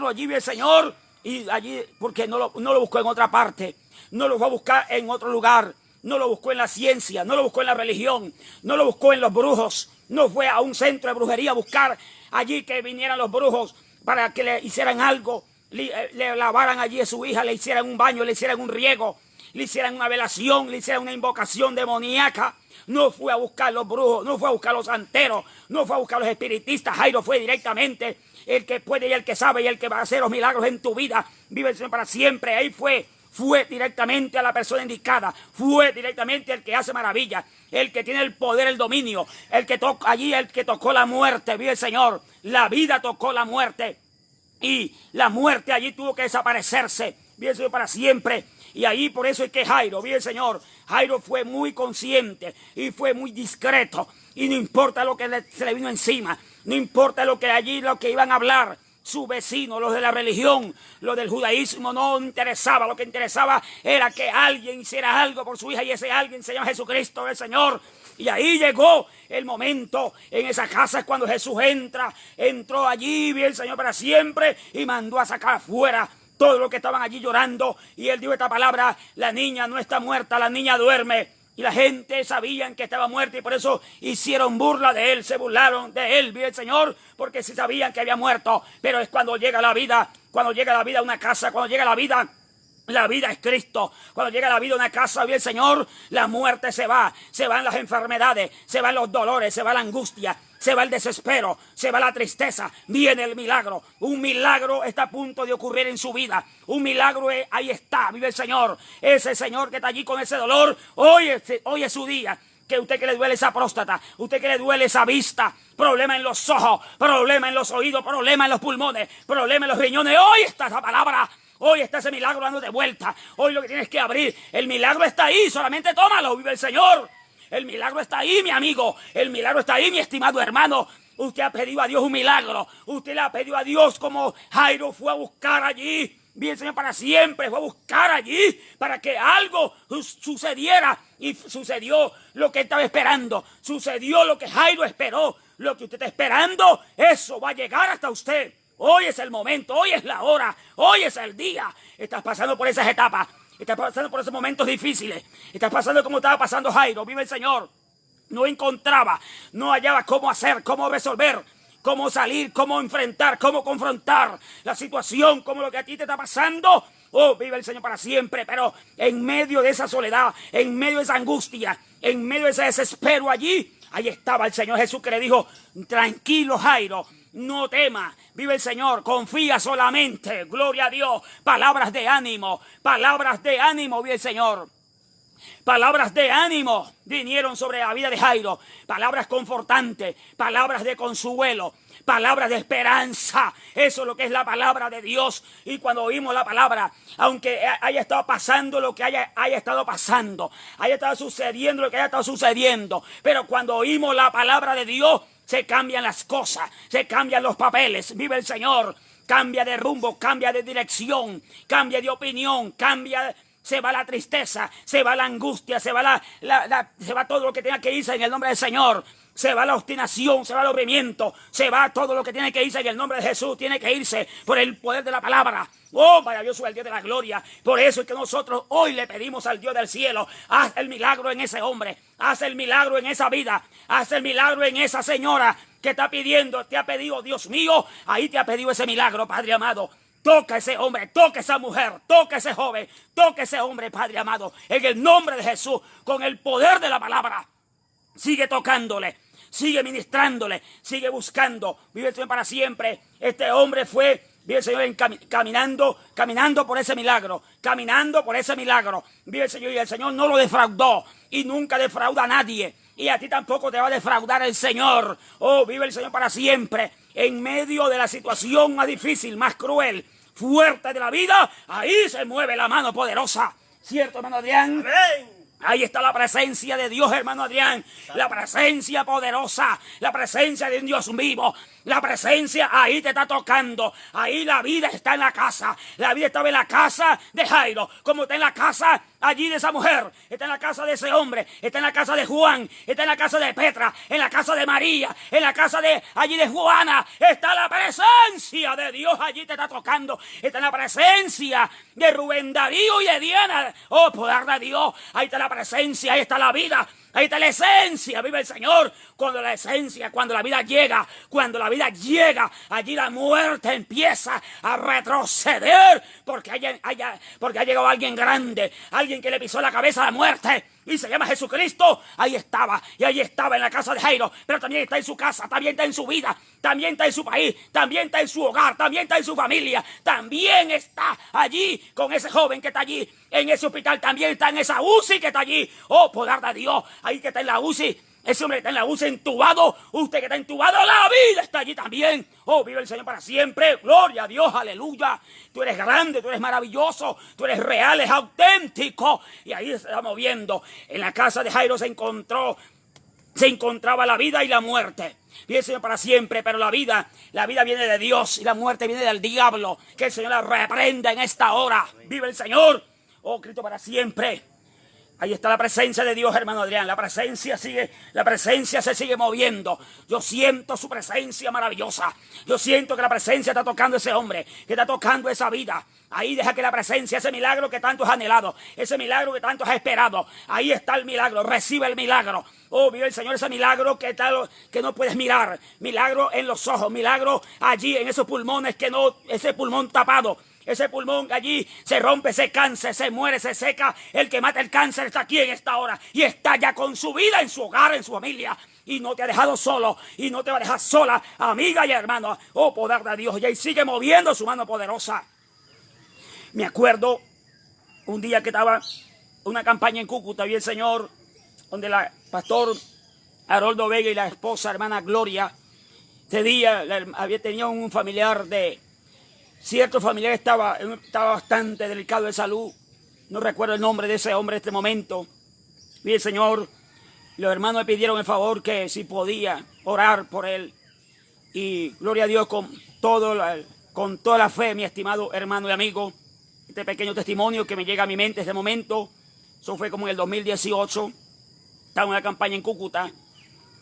allí vi el Señor. Y allí, porque no lo buscó en otra parte, no lo fue a buscar en otro lugar, no lo buscó en la ciencia, no lo buscó en la religión, no lo buscó en los brujos, no fue a un centro de brujería a buscar allí que vinieran los brujos para que le hicieran algo, le lavaran allí a su hija, le hicieran un baño, le hicieran un riego, le hicieran una velación, le hicieran una invocación demoníaca. No fue a buscar los brujos, no fue a buscar los santeros, no fue a buscar los espiritistas. Jairo fue directamente el que puede y el que sabe y el que va a hacer los milagros en tu vida. Vive el Señor para siempre. Ahí fue directamente a la persona indicada, fue directamente el que hace maravillas, el que tiene el poder, el dominio, el que tocó la muerte. Vive el Señor, la vida tocó la muerte. y la muerte allí tuvo que desaparecerse, bien Señor, para siempre. Y ahí por eso es que Jairo, bien Señor, Jairo fue muy consciente y fue muy discreto. Y no importa lo que se le vino encima, no importa lo que allí, lo que iban a hablar sus vecinos, los de la religión, los del judaísmo, no interesaba. Lo que interesaba era que alguien hiciera algo por su hija, y ese alguien se llama Jesucristo, el Señor. Y ahí llegó el momento, en esa casa es cuando Jesús entró allí, bien Señor, para siempre, y mandó a sacar afuera todos los que estaban allí llorando. Y él dijo esta palabra: la niña no está muerta, la niña duerme. Y la gente sabían que estaba muerta, y por eso hicieron burla de él, se burlaron de él, bien Señor, porque sí sabían que había muerto. Pero es cuando llega la vida a una casa, cuando llega la vida es Cristo. Cuando llega la vida a una casa, bien Señor, la muerte se van las enfermedades, se van los dolores, se va la angustia, se va el desespero, se va la tristeza, viene el milagro. Un milagro está a punto de ocurrir en su vida. Un milagro ahí está, vive el Señor. Ese Señor que está allí con ese dolor, hoy es su día. Que usted que le duele esa próstata, usted que le duele esa vista, problema en los ojos, problema en los oídos, problema en los pulmones, problema en los riñones, hoy está esa palabra. Hoy está ese milagro dando de vuelta. Hoy lo que tienes que abrir, el milagro está ahí, solamente tómalo, vive el Señor. El milagro está ahí, mi amigo. El milagro está ahí, mi estimado hermano. Usted ha pedido a Dios un milagro. Usted le ha pedido a Dios como Jairo fue a buscar allí. Bien, Señor, para siempre fue a buscar allí para que algo sucediera. Y sucedió lo que él estaba esperando. Sucedió lo que Jairo esperó. Lo que usted está esperando, eso va a llegar hasta usted. Hoy es el momento, hoy es la hora, hoy es el día. Estás pasando por esas etapas, estás pasando por esos momentos difíciles, estás pasando como estaba pasando Jairo, vive el Señor. No encontraba, no hallaba cómo hacer, cómo resolver, cómo salir, cómo enfrentar, cómo confrontar la situación, como lo que a ti te está pasando. Oh, vive el Señor para siempre, pero en medio de esa soledad, en medio de esa angustia, en medio de ese desespero allí, ahí estaba el Señor Jesús que le dijo: tranquilo Jairo, no temas, vive el Señor, confía solamente, gloria a Dios. Palabras de ánimo, vive el Señor. Palabras de ánimo vinieron sobre la vida de Jairo, palabras confortantes, palabras de consuelo, palabras de esperanza. Eso es lo que es la palabra de Dios. Y cuando oímos la palabra, aunque haya estado pasando lo que haya estado pasando, haya estado sucediendo lo que haya estado sucediendo, pero cuando oímos la palabra de Dios, se cambian las cosas, se cambian los papeles, vive el Señor. Cambia de rumbo, cambia de dirección, cambia de opinión, se va la tristeza, se va la angustia, se va se va todo lo que tenga que irse en el nombre del Señor. Se va la obstinación, se va el aburrimiento, se va todo lo que tiene que irse en el nombre de Jesús. Tiene que irse por el poder de la palabra. Oh, maravilloso es el Dios de la gloria. Por eso es que nosotros hoy le pedimos al Dios del cielo: haz el milagro en ese hombre, haz el milagro en esa vida, haz el milagro en esa señora que está pidiendo, te ha pedido, Dios mío, ahí te ha pedido ese milagro, Padre amado. Toca a ese hombre, toca a esa mujer, toca a ese joven, toca a ese hombre, Padre amado, en el nombre de Jesús, con el poder de la palabra. Sigue tocándole, sigue ministrándole, sigue buscando. Vive el Señor para siempre. Este hombre fue, vive el Señor, caminando por ese milagro, caminando por ese milagro. Vive el Señor, y el Señor no lo defraudó, y nunca defrauda a nadie. Y a ti tampoco te va a defraudar el Señor. Oh, vive el Señor para siempre. En medio de la situación más difícil, más cruel, fuerte de la vida, ahí se mueve la mano poderosa. ¿Cierto, hermano Adrián? Amén. Ahí está la presencia de Dios, hermano Adrián. La presencia poderosa, la presencia de un Dios vivo. La presencia ahí te está tocando. Ahí la vida está en la casa. La vida estaba en la casa de Jairo, como está en la casa allí de esa mujer. Está en la casa de ese hombre. Está en la casa de Juan. Está en la casa de Petra. En la casa de María. En la casa de allí de Juana. Está la presencia de Dios. Allí te está tocando. Está en la presencia de Rubén Darío y de Diana. Oh, poder de Dios. Ahí está la presencia. Ahí está la vida. Ahí está la esencia, vive el Señor. Cuando la esencia, cuando la vida llega, allí la muerte empieza a retroceder, porque ha llegado alguien grande, alguien que le pisó la cabeza a la muerte, y se llama Jesucristo. Ahí estaba, y ahí estaba en la casa de Jairo, pero también está en su casa, también está en su vida, también está en su país, también está en su hogar, también está en su familia, también está allí con ese joven que está allí en ese hospital, también está en esa UCI que está allí. Oh, poder de Dios, ahí que está en la UCI, Ese hombre que está en la UCI entubado, usted que está entubado, la vida está allí también. Oh, vive el Señor para siempre. Gloria a Dios, aleluya. Tú eres grande, tú eres maravilloso, tú eres real, es auténtico. Y ahí se está moviendo. En la casa de Jairo se encontraba la vida y la muerte. Vive el Señor para siempre, pero la vida viene de Dios y la muerte viene del diablo. Que el Señor la reprenda en esta hora. Vive el Señor. Oh, Cristo para siempre. Ahí está la presencia de Dios, hermano Adrián. La presencia se sigue moviendo. Yo siento su presencia maravillosa. Yo siento que la presencia está tocando a ese hombre, que está tocando esa vida. Ahí deja que la presencia, ese milagro que tanto has anhelado, ese milagro que tanto has esperado, ahí está el milagro. Recibe el milagro. Oh, vive el Señor ese milagro que no puedes mirar. Milagro en los ojos, milagro allí en esos pulmones ese pulmón tapado. Ese pulmón allí se rompe, ese cáncer, se muere, se seca. El que mata el cáncer está aquí en esta hora y está ya con su vida en su hogar, en su familia. Y no te ha dejado solo y no te va a dejar sola, amiga y hermano. Oh, poder de Dios. Y ahí sigue moviendo su mano poderosa. Me acuerdo un día que estaba una campaña en Cúcuta, vi el Señor, donde el pastor Haroldo Vega y la esposa, hermana Gloria, ese día había tenido un familiar cierto familiar estaba bastante delicado de salud. No recuerdo el nombre de ese hombre en este momento. Y el Señor, los hermanos me pidieron el favor que si podía orar por él. Y gloria a Dios con toda la fe, mi estimado hermano y amigo. Este pequeño testimonio que me llega a mi mente en este momento. Eso fue como en el 2018. Estaba en una campaña en Cúcuta.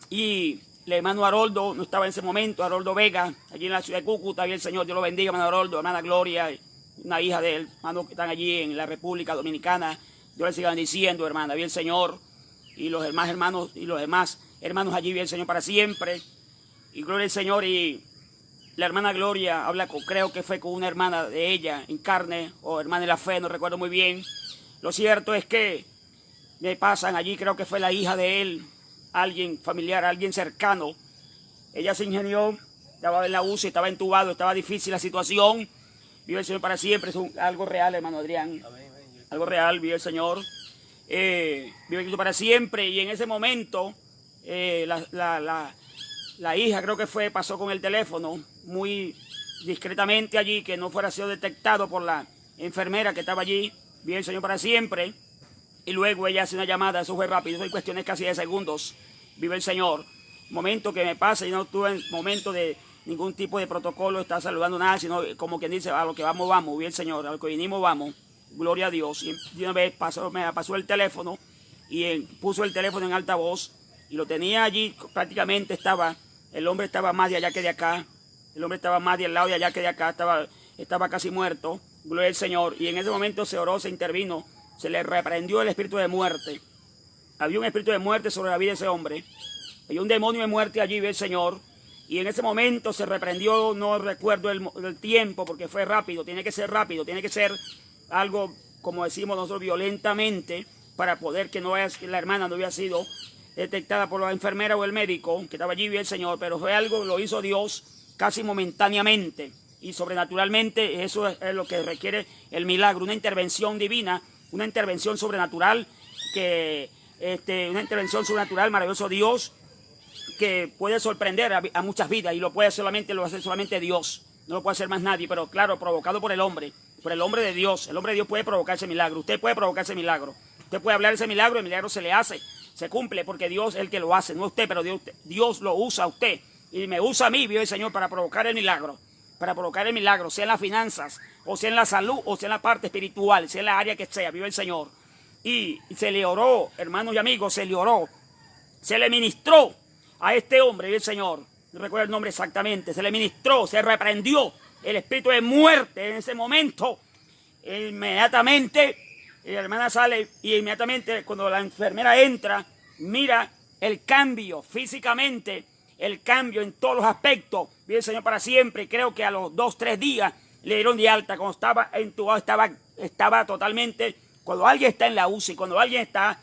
Y el hermano Haroldo no estaba en ese momento, Haroldo Vega, allí en la ciudad de Cúcuta, y el Señor, Dios lo bendiga, hermano Haroldo, hermana Gloria, una hija de él, hermanos que están allí en la República Dominicana. Dios les siga bendiciendo, hermana, vi el Señor, y los demás hermanos allí, vi el Señor para siempre. Y gloria al Señor, y la hermana Gloria habla creo que fue con una hermana de ella, en carne, o hermana de la fe, no recuerdo muy bien. Lo cierto es que me pasan allí, creo que fue la hija de él, alguien familiar, alguien cercano. Ella se ingenió, estaba en la UCI, estaba entubado, estaba difícil la situación. Vive el Señor para siempre, es algo real, hermano Adrián. Algo real, vive el Señor. Vive Cristo para siempre. Y en ese momento, la hija creo que pasó con el teléfono muy discretamente allí, que no fuera sido detectado por la enfermera que estaba allí. Vive el Señor para siempre. Y luego ella hace una llamada, eso fue rápido, son cuestiones casi de segundos. Vive el Señor. Momento que me pasa y no tuve en momento de ningún tipo de protocolo, estar saludando nada, sino como quien dice, a lo que vamos, vive el Señor, a lo que vinimos, vamos. Gloria a Dios. Y de una vez me pasó el teléfono y puso el teléfono en altavoz y lo tenía allí, prácticamente el hombre estaba más de allá que de acá, el hombre estaba más del lado de allá que de acá, estaba casi muerto. Gloria al Señor. Y en ese momento se oró, se intervino. Se le reprendió el espíritu de muerte. Había un espíritu de muerte sobre la vida de ese hombre. Había un demonio de muerte allí, ve el Señor. Y en ese momento se reprendió, no recuerdo el tiempo, porque fue rápido. Tiene que ser rápido, tiene que ser algo, como decimos nosotros, violentamente, para poder que la hermana no hubiera sido detectada por la enfermera o el médico, que estaba allí, ve el Señor. Pero fue algo que lo hizo Dios casi momentáneamente. Y sobrenaturalmente, eso es lo que requiere el milagro, una intervención divina, una intervención sobrenatural, una intervención sobrenatural, maravilloso Dios, que puede sorprender a muchas vidas y lo hace solamente Dios, no lo puede hacer más nadie, pero claro, provocado por el hombre de Dios. El hombre de Dios puede provocar ese milagro, usted puede provocar ese milagro, usted puede hablar ese milagro, el milagro se le hace, se cumple, porque Dios es el que lo hace, no usted, pero Dios lo usa a usted y me usa a mí, vive el Señor, para provocar el milagro, sea en las finanzas, o sea en la salud, o sea en la parte espiritual, sea en la área que sea, vive el Señor. Y se le oró, hermanos y amigos, se le ministró a este hombre, vive el Señor, no recuerdo el nombre exactamente, se le ministró, se reprendió el espíritu de muerte en ese momento. Inmediatamente, la hermana sale y inmediatamente cuando la enfermera entra, mira el cambio físicamente, el cambio en todos los aspectos, vive el Señor para siempre. Y creo que a los 2-3 días le dieron de alta. Cuando estaba entubado, estaba totalmente, cuando alguien está en la UCI, cuando alguien está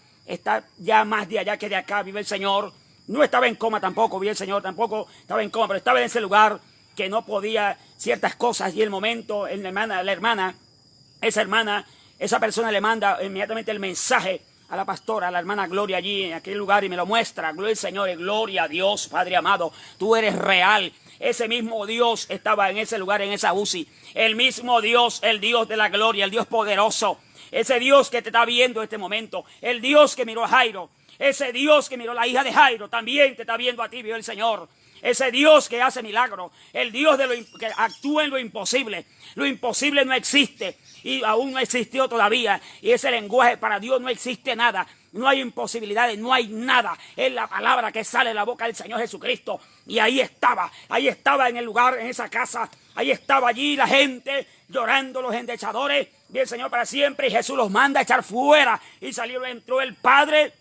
ya más de allá que de acá, vive el Señor. No estaba en coma tampoco, vive el Señor, tampoco estaba en coma, pero estaba en ese lugar que no podía ciertas cosas. Y el momento, esa persona le manda inmediatamente el mensaje a la pastora, a la hermana Gloria allí en aquel lugar y me lo muestra. Gloria al Señor y gloria a Dios, Padre amado. Tú eres real. Ese mismo Dios estaba en ese lugar, en esa UCI. El mismo Dios, el Dios de la gloria, el Dios poderoso. Ese Dios que te está viendo en este momento. El Dios que miró a Jairo. Ese Dios que miró a la hija de Jairo también te está viendo a ti, vio el Señor. Ese Dios que hace milagros. El Dios que actúa en lo imposible. Lo imposible no existe. Y aún no existió todavía. Y ese lenguaje para Dios no existe nada. No hay imposibilidades, no hay nada. Es la palabra que sale de la boca del Señor Jesucristo. Y ahí estaba en el lugar, en esa casa. Ahí estaba allí la gente llorando, los endechadores. Y el Señor para siempre. Y Jesús los manda a echar fuera. Y entró el Padre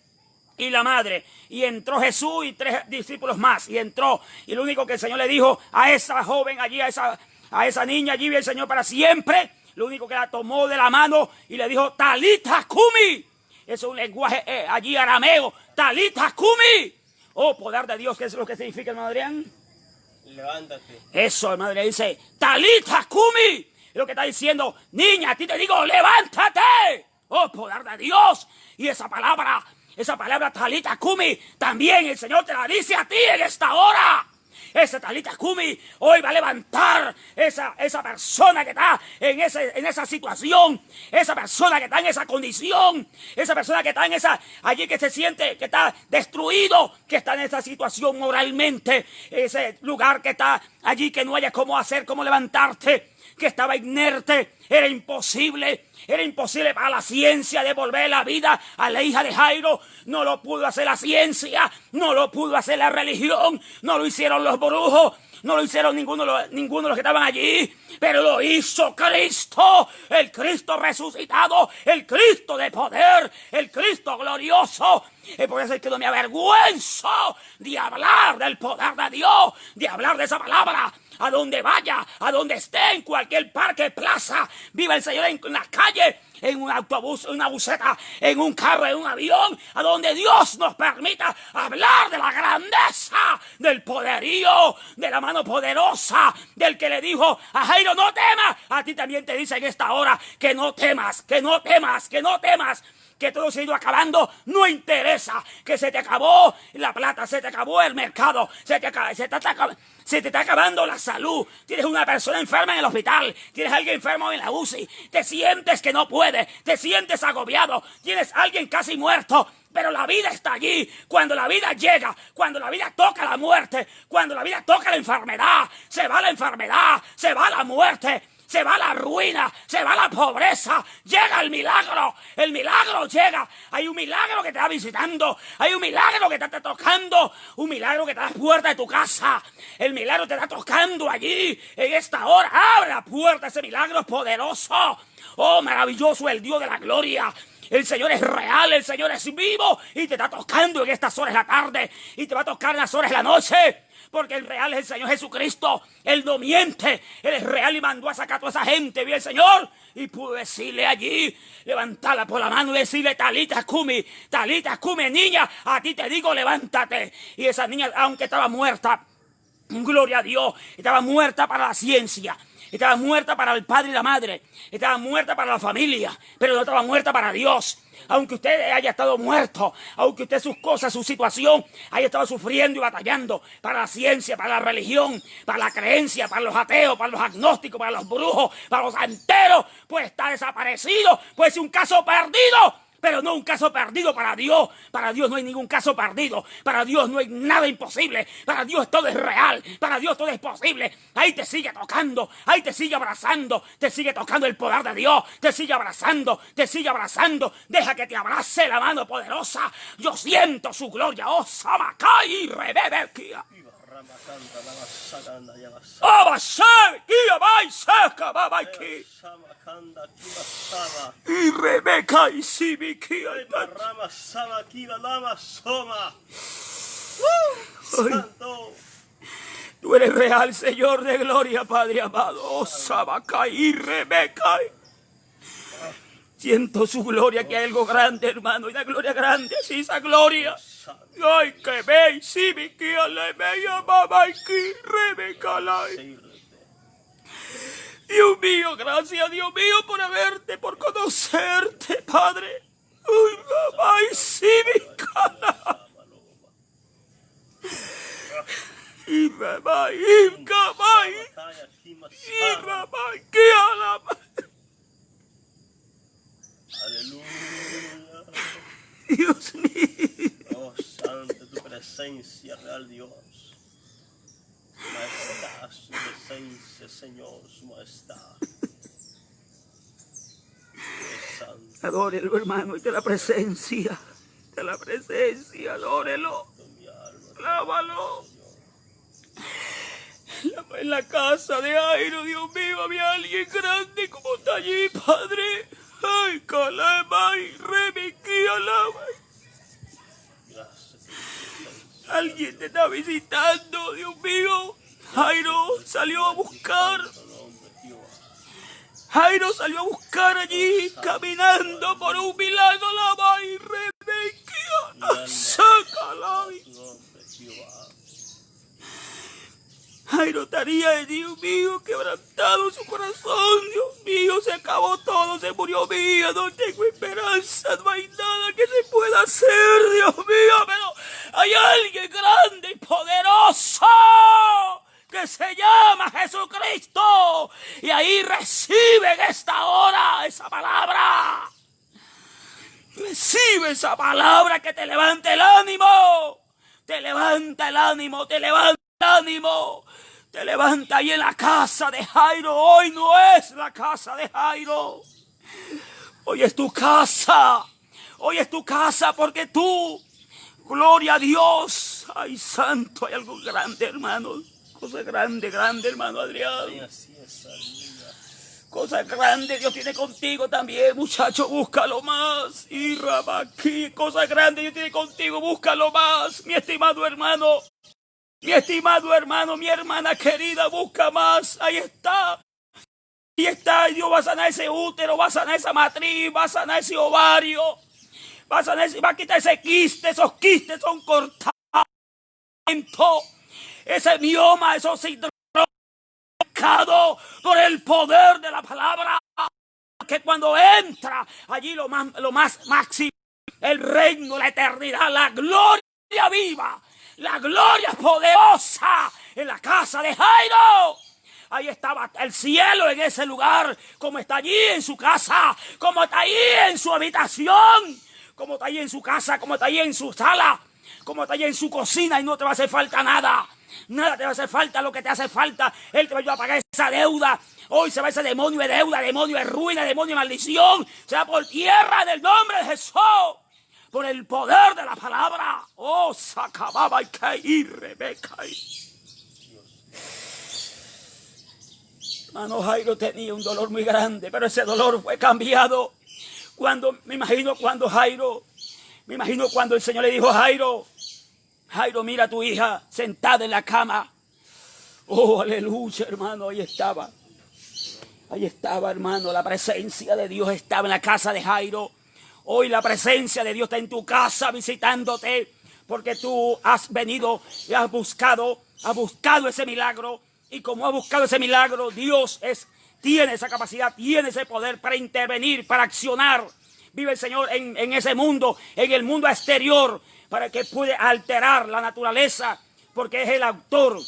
y la madre. Y entró Jesús y 3 discípulos más. Y entró. Y lo único que el Señor le dijo a esa joven allí, a esa niña allí, el Señor para siempre. Lo único que la tomó de la mano y le dijo, Talita Kumi. Es un lenguaje allí arameo. Talita Kumi. Oh, poder de Dios, ¿qué es lo que significa, hermano Adrián? Levántate. Eso, hermano Adrián dice, Talita Kumi. Es lo que está diciendo, niña, a ti te digo, levántate. Oh, poder de Dios. Y esa palabra Talita Kumi, también el Señor te la dice a ti en esta hora. Esa Talita Kumi hoy va a levantar esa persona que está en esa situación, esa persona que está en esa condición, esa persona que está allí que se siente que está destruido, que está en esa situación moralmente, ese lugar que está allí que no haya cómo hacer, cómo levantarte, que estaba inerte, era imposible para la ciencia devolver la vida a la hija de Jairo. No lo pudo hacer la ciencia, no lo pudo hacer la religión, no lo hicieron los brujos, no lo hicieron ninguno de los que estaban allí, pero lo hizo Cristo, el Cristo resucitado, el Cristo de poder, el Cristo glorioso. Y por eso es que no me avergüenzo de hablar del poder de Dios, de hablar de esa palabra. A donde vaya, a donde esté, en cualquier parque, plaza, viva el Señor en la calle, en un autobús, en una buseta, en un carro, en un avión, a donde Dios nos permita hablar de la grandeza, del poderío, de la mano poderosa, del que le dijo a Jairo, no temas. A ti también te dice en esta hora que no temas, que no temas, que no temas. Que todo se ha ido acabando, no interesa, que se te acabó la plata, se te acabó el mercado, se te está acabando la salud, tienes una persona enferma en el hospital, tienes a alguien enfermo en la UCI, te sientes que no puedes, te sientes agobiado, tienes a alguien casi muerto, pero la vida está allí. Cuando la vida llega, cuando la vida toca la muerte, cuando la vida toca la enfermedad, se va la muerte, se va la ruina, se va la pobreza, llega el milagro llega, hay un milagro que te está visitando, hay un milagro que te está tocando, un milagro que te da la puerta de tu casa, el milagro te está tocando allí, en esta hora, abre la puerta, ese milagro es poderoso, oh maravilloso el Dios de la gloria. El Señor es real, el Señor es vivo y te está tocando en estas horas de la tarde y te va a tocar en las horas de la noche. Porque el real es el Señor Jesucristo. Él no miente. Él es real y mandó a sacar a toda esa gente. Vio el Señor y pudo decirle allí, levantarla por la mano y decirle, Talita Kumi, niña, a ti te digo, levántate. Y esa niña, aunque estaba muerta, gloria a Dios, estaba muerta para la ciencia. Estaba muerta para el padre y la madre. Estaba muerta para la familia. Pero no estaba muerta para Dios. Aunque usted haya estado muerto, aunque usted sus cosas, su situación, haya estado sufriendo y batallando para la ciencia, para la religión, para la creencia, para los ateos, para los agnósticos, para los brujos, para los santeros, pues está desaparecido, pues es un caso perdido. Pero no un caso perdido para Dios. Para Dios no hay ningún caso perdido. Para Dios no hay nada imposible. Para Dios todo es real. Para Dios todo es posible. Ahí te sigue tocando. Ahí te sigue abrazando. Te sigue tocando el poder de Dios. Te sigue abrazando. Te sigue abrazando. Deja que te abrace la mano poderosa. Yo siento su gloria. Oh, Samacay, Rebebequia. Y Rebeca y Sibiquia. Santo. Tú eres real, Señor de gloria, Padre amado. Oh, Sabaca y Rebeca. Siento su gloria, que hay algo grande, hermano. Y la gloria grande, sí, esa gloria. Ay, que veis, sí, mi que le veía, mamá, y que Rebeca la. Dios mío, gracias, Dios mío, por verte, por conocerte, Padre. Uy, mamá, y sí, mi cara. Y mamá, y mamá, y mamá, que alaba. Aleluya. Dios mío. Oh, santo, tu presencia, real Dios. Majestad, su presencia, Señor, su majestad. Santo, Adórelo, hermano, y de la presencia, adórelo, mi alma, alábalo. En la casa de Jairo, Dios mío, había alguien grande como está allí, Padre. Ay, calama y rebequí, alaba. gracias por tu presencia. Alguien te está visitando, Dios mío. Jairo salió a buscar. Santo nombre, Jehová. Jairo salió a buscar allí, caminando por un milagro, alaba y rebequí, sácala. Tu nombre, Jehová. Jairo estaría, Dios mío, quebrantado su corazón. Dios mío, se acabó todo, se murió mi hija, no tengo esperanza, no hay nada que se pueda hacer, Dios mío, pero hay alguien grande y poderoso que se llama Jesucristo, y ahí recibe en esta hora esa palabra. Recibe esa palabra que te levante el ánimo, te levanta el ánimo, te levanta el ánimo. Te levanta ahí en la casa de Jairo. Hoy no es la casa de Jairo. Hoy es tu casa. Hoy es tu casa porque tú, gloria a Dios. Ay, santo, hay algo grande, hermano. Cosa grande, grande, hermano Adrián. Así es, aleluya. Cosa grande Dios tiene contigo también, muchacho, búscalo más. Y Rabaquí, cosa grande Dios tiene contigo, búscalo más, mi estimado hermano. Mi estimado hermano, mi hermana querida, busca más. Ahí está. Ahí está. Dios va a sanar ese útero, va a sanar esa matriz, va a sanar ese ovario. Va a quitar ese quiste. Esos quistes son cortados. Ese mioma, esos hidrocados por el poder de la palabra. Que cuando entra allí lo más máximo, el reino, la eternidad, la gloria viva. La gloria poderosa en la casa de Jairo. Ahí estaba el cielo en ese lugar, como está allí en su casa, como está allí en su habitación, como está allí en su casa, como está allí en su sala, como está allí en su cocina, y no te va a hacer falta nada. Nada te va a hacer falta. Lo que te hace falta, Él te va a ayudar a pagar esa deuda. Hoy se va ese demonio de deuda, demonio de ruina, demonio de maldición. Se va por tierra en el nombre de Jesús. Por el poder de la palabra. Oh, sacababa y caí, Rebeca. Hermano Jairo tenía un dolor muy grande, pero ese dolor fue cambiado me imagino cuando el Señor le dijo a Jairo, mira a tu hija sentada en la cama. Oh, aleluya, hermano, ahí estaba, hermano, la presencia de Dios estaba en la casa de Jairo. Hoy la presencia de Dios está en tu casa visitándote, porque tú has venido y has buscado ese milagro, y como has buscado ese milagro, Dios tiene esa capacidad, tiene ese poder para intervenir, para accionar. Vive el Señor en ese mundo, en el mundo exterior, para que puede alterar la naturaleza, porque es el autor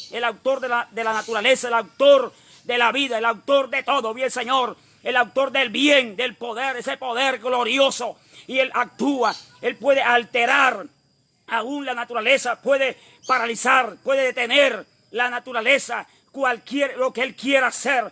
de la naturaleza, el autor de la vida, el autor de todo. Vive el Señor, el autor del bien, del poder, ese poder glorioso. Y Él actúa, Él puede alterar aún la naturaleza, puede paralizar, puede detener la naturaleza, lo que Él quiera hacer.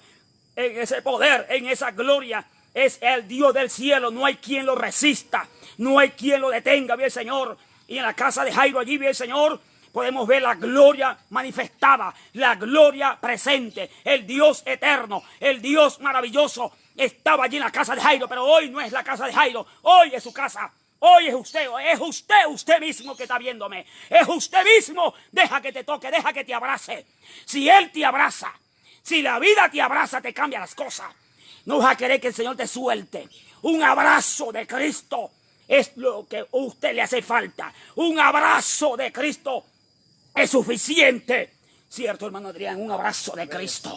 En ese poder, en esa gloria, es el Dios del cielo. No hay quien lo resista, no hay quien lo detenga, vive el Señor. Y en la casa de Jairo, allí vive el Señor, podemos ver la gloria manifestada, la gloria presente, el Dios eterno, el Dios maravilloso. Estaba allí en la casa de Jairo, pero hoy no es la casa de Jairo, hoy es su casa. Hoy es usted mismo que está viéndome. Es usted mismo. Deja que te toque, deja que te abrace. Si Él te abraza, si la vida te abraza, te cambia las cosas. No vas a querer que el Señor te suelte. Un abrazo de Cristo es lo que a usted le hace falta. Un abrazo de Cristo es suficiente. Cierto, hermano Adrián, un abrazo de Cristo.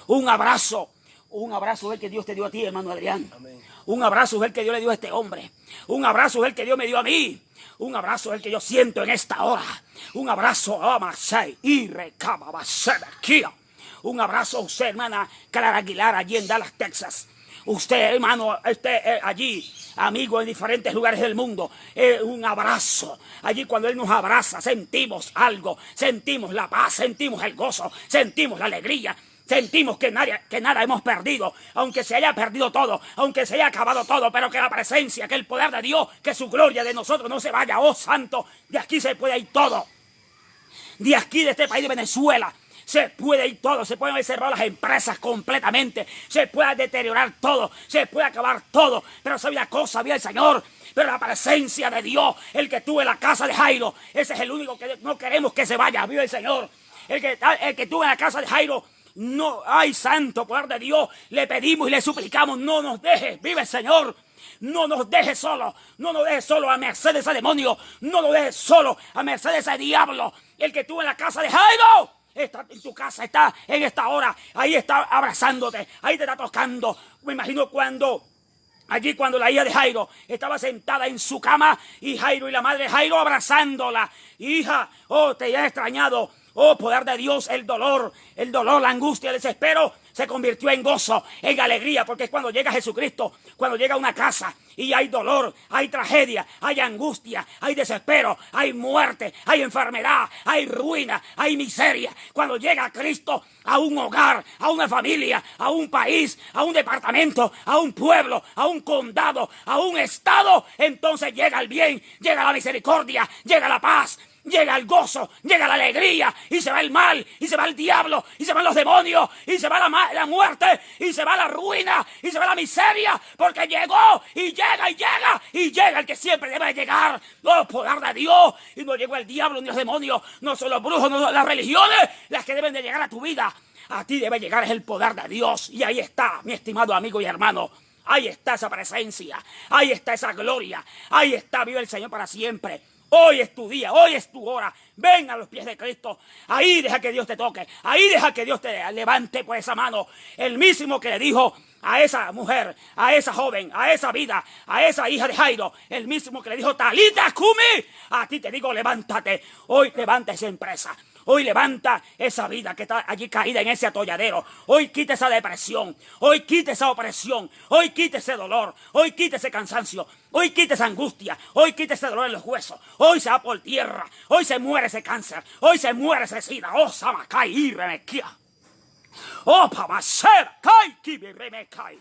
Un abrazo Un abrazo es el que Dios te dio a ti, hermano Adrián. Amén. Un abrazo es el que Dios le dio a este hombre. Un abrazo es el que Dios me dio a mí. Un abrazo es el que yo siento en esta hora. Un abrazo a Masai y Recaba Basebequía. Un abrazo a usted, hermana Clara Aguilar, allí en Dallas, Texas. Usted, hermano, allí, amigo en diferentes lugares del mundo, un abrazo. Allí cuando Él nos abraza, sentimos algo, sentimos la paz, sentimos el gozo, sentimos la alegría. Sentimos que nada hemos perdido, aunque se haya perdido todo, aunque se haya acabado todo, pero que la presencia, que el poder de Dios, que su gloria de nosotros no se vaya. Oh, santo, de aquí se puede ir todo. De aquí, de este país de Venezuela, se puede ir todo, se pueden cerrar las empresas completamente, se puede deteriorar todo, se puede acabar todo, pero sabe una cosa, vive el Señor, pero la presencia de Dios, el que estuvo en la casa de Jairo, ese es el único que no queremos que se vaya, vive el Señor, el que estuvo en la casa de Jairo. No, ay, santo poder de Dios, le pedimos y le suplicamos, no nos dejes, vive el Señor, no nos dejes solo, no nos dejes solo a merced de ese demonio, no nos dejes solo a merced de ese diablo, el que estuvo en la casa de Jairo, está en tu casa, está en esta hora, ahí está abrazándote, ahí te está tocando. Me imagino cuando la hija de Jairo estaba sentada en su cama y Jairo y la madre de Jairo abrazándola. Hija, oh, te he extrañado. Oh, poder de Dios, el dolor, la angustia, el desespero se convirtió en gozo, en alegría, porque es cuando llega Jesucristo, cuando llega a una casa y hay dolor, hay tragedia, hay angustia, hay desespero, hay muerte, hay enfermedad, hay ruina, hay miseria. Cuando llega Cristo a un hogar, a una familia, a un país, a un departamento, a un pueblo, a un condado, a un estado, entonces llega el bien, llega la misericordia, llega la paz. Llega el gozo, llega la alegría, y se va el mal, y se va el diablo, y se van los demonios, y se va la muerte, y se va la ruina, y se va la miseria, porque llegó, y llega el que siempre debe llegar. Oh, poder de Dios, y no llegó el diablo ni los demonios, no son los brujos, no son las religiones las que deben de llegar a tu vida. A ti debe llegar el poder de Dios, y ahí está, mi estimado amigo y hermano. Ahí está esa presencia, ahí está esa gloria, ahí está, vive el Señor para siempre. Hoy es tu día, hoy es tu hora. Ven a los pies de Cristo. Ahí deja que Dios te toque. Ahí deja que Dios te levante por esa mano. El mismo que le dijo a esa mujer, a esa joven, a esa vida, a esa hija de Jairo. El mismo que le dijo, Talita Cumi. A ti te digo, levántate. Hoy levanta esa empresa. Hoy levanta esa vida que está allí caída en ese atolladero. Hoy quita esa depresión. Hoy quita esa opresión. Hoy quita ese dolor. Hoy quita ese cansancio. Hoy quita esa angustia. Hoy quita ese dolor en los huesos. Hoy se va por tierra. Hoy se muere ese cáncer. Hoy se muere ese sida. Oh, Samacay y Remequia. Oh, Pamasera. Kai, Kibi, Remekai.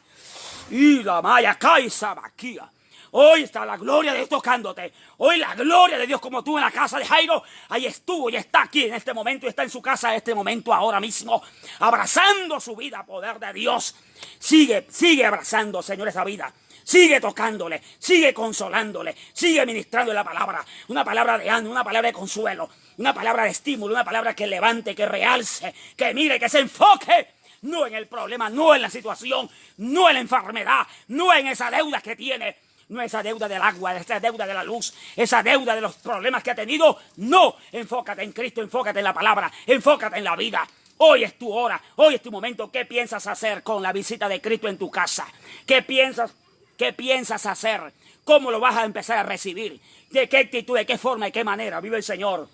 Y la Maya, Kai, Samaquia. Hoy está la gloria de Dios tocándote. Hoy la gloria de Dios, como tú en la casa de Jairo, ahí estuvo y está aquí en este momento y está en su casa en este momento ahora mismo, abrazando su vida, poder de Dios. Sigue abrazando, Señor, esa vida. Sigue tocándole, sigue consolándole, sigue ministrando la palabra. Una palabra de ánimo, una palabra de consuelo, una palabra de estímulo, una palabra que levante, que realce, que mire, que se enfoque. No en el problema, no en la situación, no en la enfermedad, no en esa deuda que tiene. No esa deuda del agua, esa deuda de la luz, esa deuda de los problemas que ha tenido. No, enfócate en Cristo, enfócate en la palabra, enfócate en la vida. Hoy es tu hora, hoy es tu momento. ¿Qué piensas hacer con la visita de Cristo en tu casa? ¿Qué piensas hacer? ¿Cómo lo vas a empezar a recibir? ¿De qué actitud, de qué forma, de qué manera vive el Señor?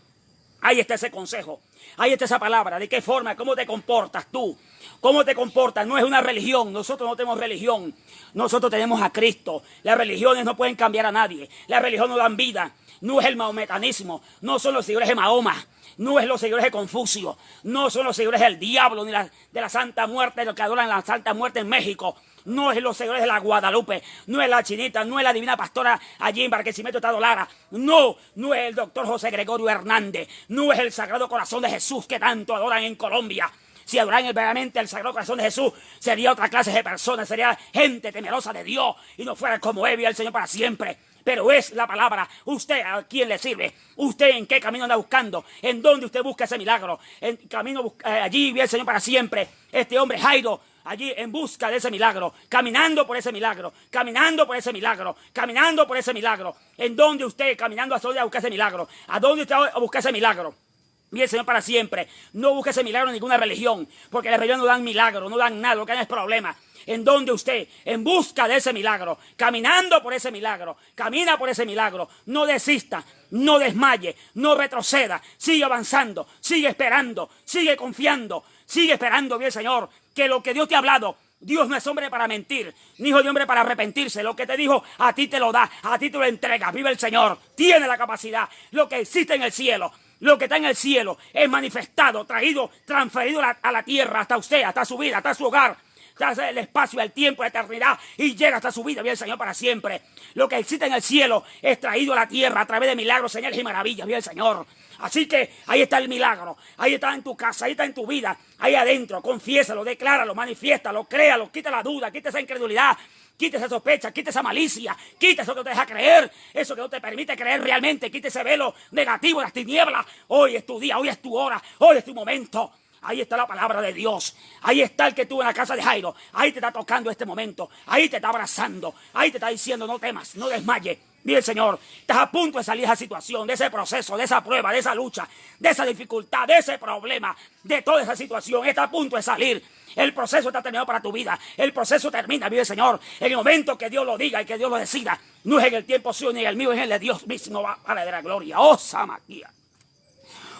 Ahí está ese consejo, ahí está esa palabra. ¿De qué forma? ¿Cómo te comportas tú? ¿Cómo te comportas? No es una religión, nosotros no tenemos religión. Nosotros tenemos a Cristo. Las religiones no pueden cambiar a nadie. Las religiones no dan vida. No es el maometanismo. No son los seguidores de Mahoma. No es los seguidores de Confucio. No son los seguidores del diablo ni de la Santa Muerte, los que adoran la Santa Muerte en México. No es los seguidores de la Guadalupe. No es la Chinita. No es la Divina Pastora allí en Barquisimeto, Estado Lara. No es el doctor José Gregorio Hernández. No es el Sagrado Corazón de Jesús que tanto adoran en Colombia. Si adoran verdaderamente el Sagrado Corazón de Jesús, sería otra clase de personas, sería gente temerosa de Dios y no fuera como Él y el Señor para siempre. Pero es la palabra. ¿Usted a quién le sirve? ¿Usted en qué camino anda buscando? ¿En dónde usted busca ese milagro? En camino allí vive el Señor para siempre. Este hombre Jairo, allí en busca de ese milagro, caminando por ese milagro, caminando por ese milagro, caminando por ese milagro. ¿En dónde usted caminando a buscar ese milagro? ¿A dónde usted va a buscar ese milagro? Vive el Señor para siempre. No busque ese milagro en ninguna religión, porque las religiones no dan milagro, no dan nada, lo que dan es problema. En donde usted, en busca de ese milagro, caminando por ese milagro, camina por ese milagro, no desista, no desmaye, no retroceda, sigue avanzando, sigue esperando, sigue confiando, sigue esperando, bien Señor, que lo que Dios te ha hablado, Dios no es hombre para mentir, ni hijo de hombre para arrepentirse. Lo que te dijo, a ti te lo da, a ti te lo entrega. Vive el Señor, tiene la capacidad. Lo que existe en el cielo, lo que está en el cielo es manifestado, traído, transferido a la tierra, hasta usted, hasta su vida, hasta su hogar. Hasta el espacio, el tiempo, la eternidad, y llega hasta su vida, vive el Señor para siempre. Lo que existe en el cielo es traído a la tierra a través de milagros, señales y maravillas, vive el Señor. Así que ahí está el milagro, ahí está en tu casa, ahí está en tu vida, ahí adentro. Confiésalo, decláralo, manifiéstalo, créalo, quita la duda, quita esa incredulidad, quita esa sospecha, quita esa malicia, quita eso que no te deja creer, eso que no te permite creer realmente, quita ese velo negativo de las tinieblas. Hoy es tu día, hoy es tu hora, hoy es tu momento. Ahí está la palabra de Dios. Ahí está el que estuvo en la casa de Jairo. Ahí te está tocando este momento. Ahí te está abrazando. Ahí te está diciendo, no temas, no desmayes. Mire, Señor, estás a punto de salir de esa situación, de ese proceso, de esa prueba, de esa lucha, de esa dificultad, de ese problema, de toda esa situación. Estás a punto de salir. El proceso está terminado para tu vida. El proceso termina, vive Señor, en el momento que Dios lo diga y que Dios lo decida. No es en el tiempo suyo ni en el mío, es en el de Dios mismo. Va a la gloria. Oh, Samaquía.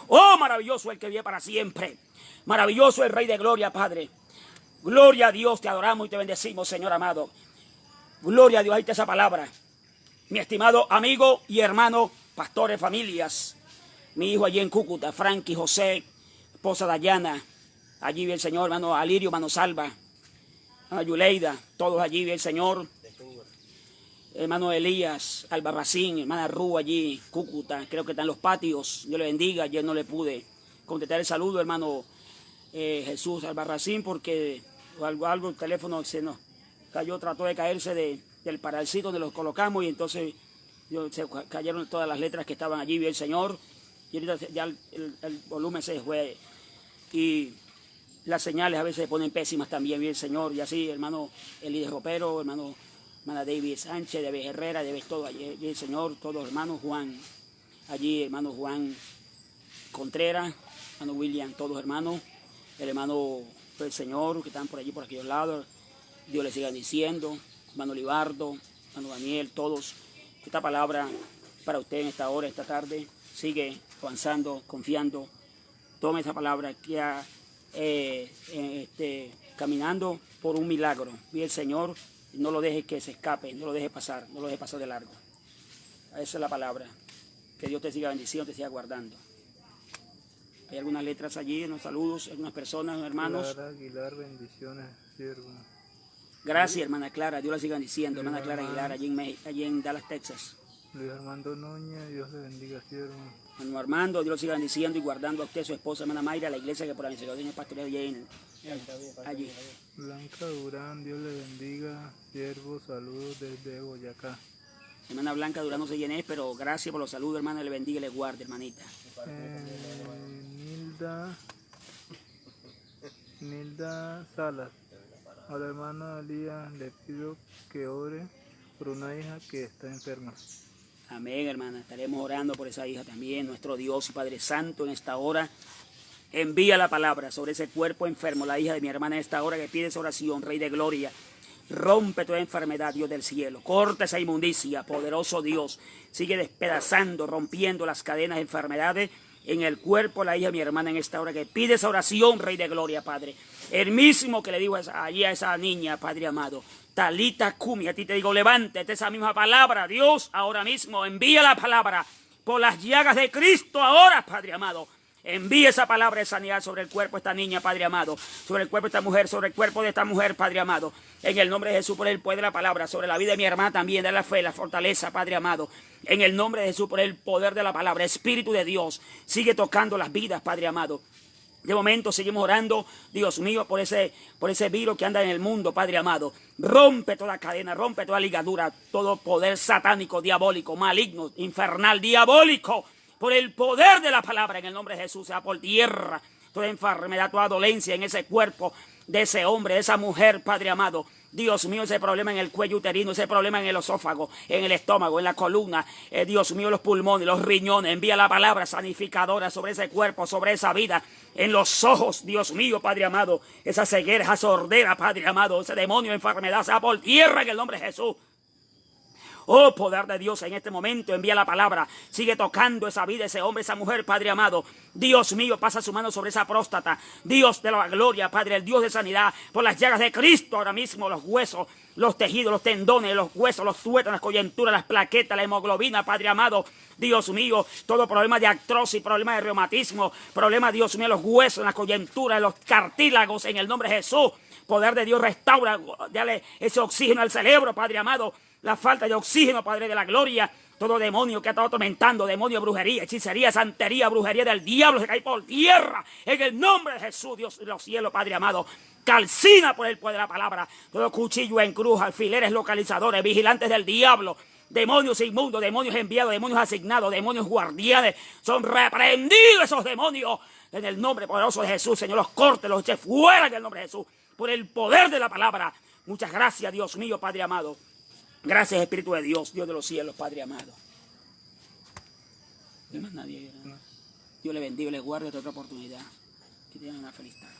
Oh, maravilloso el que vive para siempre. Maravilloso el Rey de Gloria, Padre. Gloria a Dios, te adoramos y te bendecimos, Señor amado. Gloria a Dios, ahí está esa palabra. Mi estimado amigo y hermano, pastores, familias. Mi hijo allí en Cúcuta, Frankie, José, esposa Dayana. Allí vive el Señor, hermano Alirio, hermano Salva, hermano Yuleida, todos allí vive el Señor. Hermano Elías, Albarracín, hermana Rú allí, Cúcuta, creo que están en los patios. Dios le bendiga, ayer no le pude contestar el saludo, hermano Jesús Albarracín, porque algo el teléfono se nos cayó, trató de caerse del paralcito donde los colocamos y entonces se cayeron todas las letras que estaban allí, vi el Señor, y ahorita ya el volumen se fue y las señales a veces se ponen pésimas también, vi el Señor, y así, hermano Elías Ropero, hermana David Sánchez, David Herrera, David todo allí, vi el Señor, todos hermanos Juan, allí hermano Juan Contreras, hermano William, todos hermanos, el hermano del Señor, que están por allí, por aquellos lados, Dios les siga diciendo, hermano Libardo, hermano Daniel, todos. Esta palabra para usted en esta hora, esta tarde, sigue avanzando, confiando. Tome esa palabra que caminando por un milagro. Y el Señor, no lo deje que se escape, no lo deje pasar, no lo deje pasar de largo. Esa es la palabra. Que Dios te siga bendiciendo, te siga guardando. Hay algunas letras allí, unos saludos, algunas personas, hermanos. Clara Aguilar, bendiciones, siervo. Gracias, hermana Clara, Dios la siga diciendo, hermana Clara Aguilar, allí en Dallas, Texas. Luis Armando Noña, Dios le bendiga, siervo. Hermano Armando, Dios lo siga bendiciendo y guardando a usted, su esposa, hermana Mayra, la iglesia que por la misericordia pastoreó allí. Blanca Durán, Dios le bendiga, siervo, saludos desde Boyacá. Hermana Blanca Durán, no sé quién es, pero gracias por los saludos, hermana, le bendiga y le guarde, hermanita. Nilda Salas, a la hermana Alía le pido que ore por una hija que está enferma. Amén, hermana, estaremos orando por esa hija también. Nuestro Dios y Padre Santo, en esta hora envía la palabra sobre ese cuerpo enfermo, la hija de mi hermana en esta hora que pide esa oración, Rey de Gloria. Rompe toda enfermedad, Dios del cielo. Corta esa inmundicia, poderoso Dios. Sigue despedazando, rompiendo las cadenas de enfermedades en el cuerpo de la hija de mi hermana en esta hora que pide esa oración, Rey de Gloria, Padre. El mismo que le dijo allí a esa niña, Padre amado, Talita Cumi, a ti te digo, levántate, esa misma palabra, Dios, ahora mismo, envía la palabra por las llagas de Cristo ahora, Padre amado. Envía esa palabra de sanidad sobre el cuerpo de esta niña, Padre amado, sobre el cuerpo de esta mujer, sobre el cuerpo de esta mujer, Padre amado. En el nombre de Jesús, por el poder de la palabra, sobre la vida de mi hermana también, de la fe, la fortaleza, Padre amado. En el nombre de Jesús, por el poder de la palabra, Espíritu de Dios, sigue tocando las vidas, Padre amado. De momento seguimos orando, Dios mío, por ese virus que anda en el mundo, Padre amado. Rompe toda cadena, rompe toda ligadura, todo poder satánico, diabólico, maligno, infernal, diabólico. Por el poder de la palabra, en el nombre de Jesús, sea por tierra, toda enfermedad, toda dolencia en ese cuerpo de ese hombre, de esa mujer, Padre amado. Dios mío, ese problema en el cuello uterino, ese problema en el esófago, en el estómago, en la columna, Dios mío, los pulmones, los riñones, envía la palabra sanificadora sobre ese cuerpo, sobre esa vida, en los ojos, Dios mío, Padre amado, esa ceguera, esa sordera, Padre amado, ese demonio, enfermedad, sea por tierra en el nombre de Jesús. Oh, poder de Dios, en este momento envía la palabra. Sigue tocando esa vida, ese hombre, esa mujer, Padre amado. Dios mío, pasa su mano sobre esa próstata. Dios de la gloria, Padre, el Dios de sanidad. Por las llagas de Cristo, ahora mismo los huesos, los tejidos, los tendones, los huesos, los tuétanos, las coyunturas, las plaquetas, la hemoglobina, Padre amado. Dios mío, todo problema de artrosis, problema de reumatismo, problema, Dios mío, los huesos, las coyunturas, los cartílagos, en el nombre de Jesús. Poder de Dios, restaura, dale ese oxígeno al cerebro, Padre amado. La falta de oxígeno, Padre de la gloria, todo demonio que ha estado atormentando, demonio, brujería, hechicería, santería, brujería del diablo, se cae por tierra, en el nombre de Jesús, Dios de los cielos, Padre amado. Calcina por el poder de la palabra, todo cuchillo en cruz, alfileres localizadores, vigilantes del diablo, demonios inmundos, demonios enviados, demonios asignados, demonios guardianes, son reprendidos esos demonios, en el nombre poderoso de Jesús. Señor, los corte, los eche fuera en el nombre de Jesús, por el poder de la palabra. Muchas gracias, Dios mío, Padre amado. Gracias, Espíritu de Dios, Dios de los cielos, Padre amado. No hay más nadie. ¿No? Dios le bendiga, le guarde otra oportunidad. Que tengan una feliz tarde.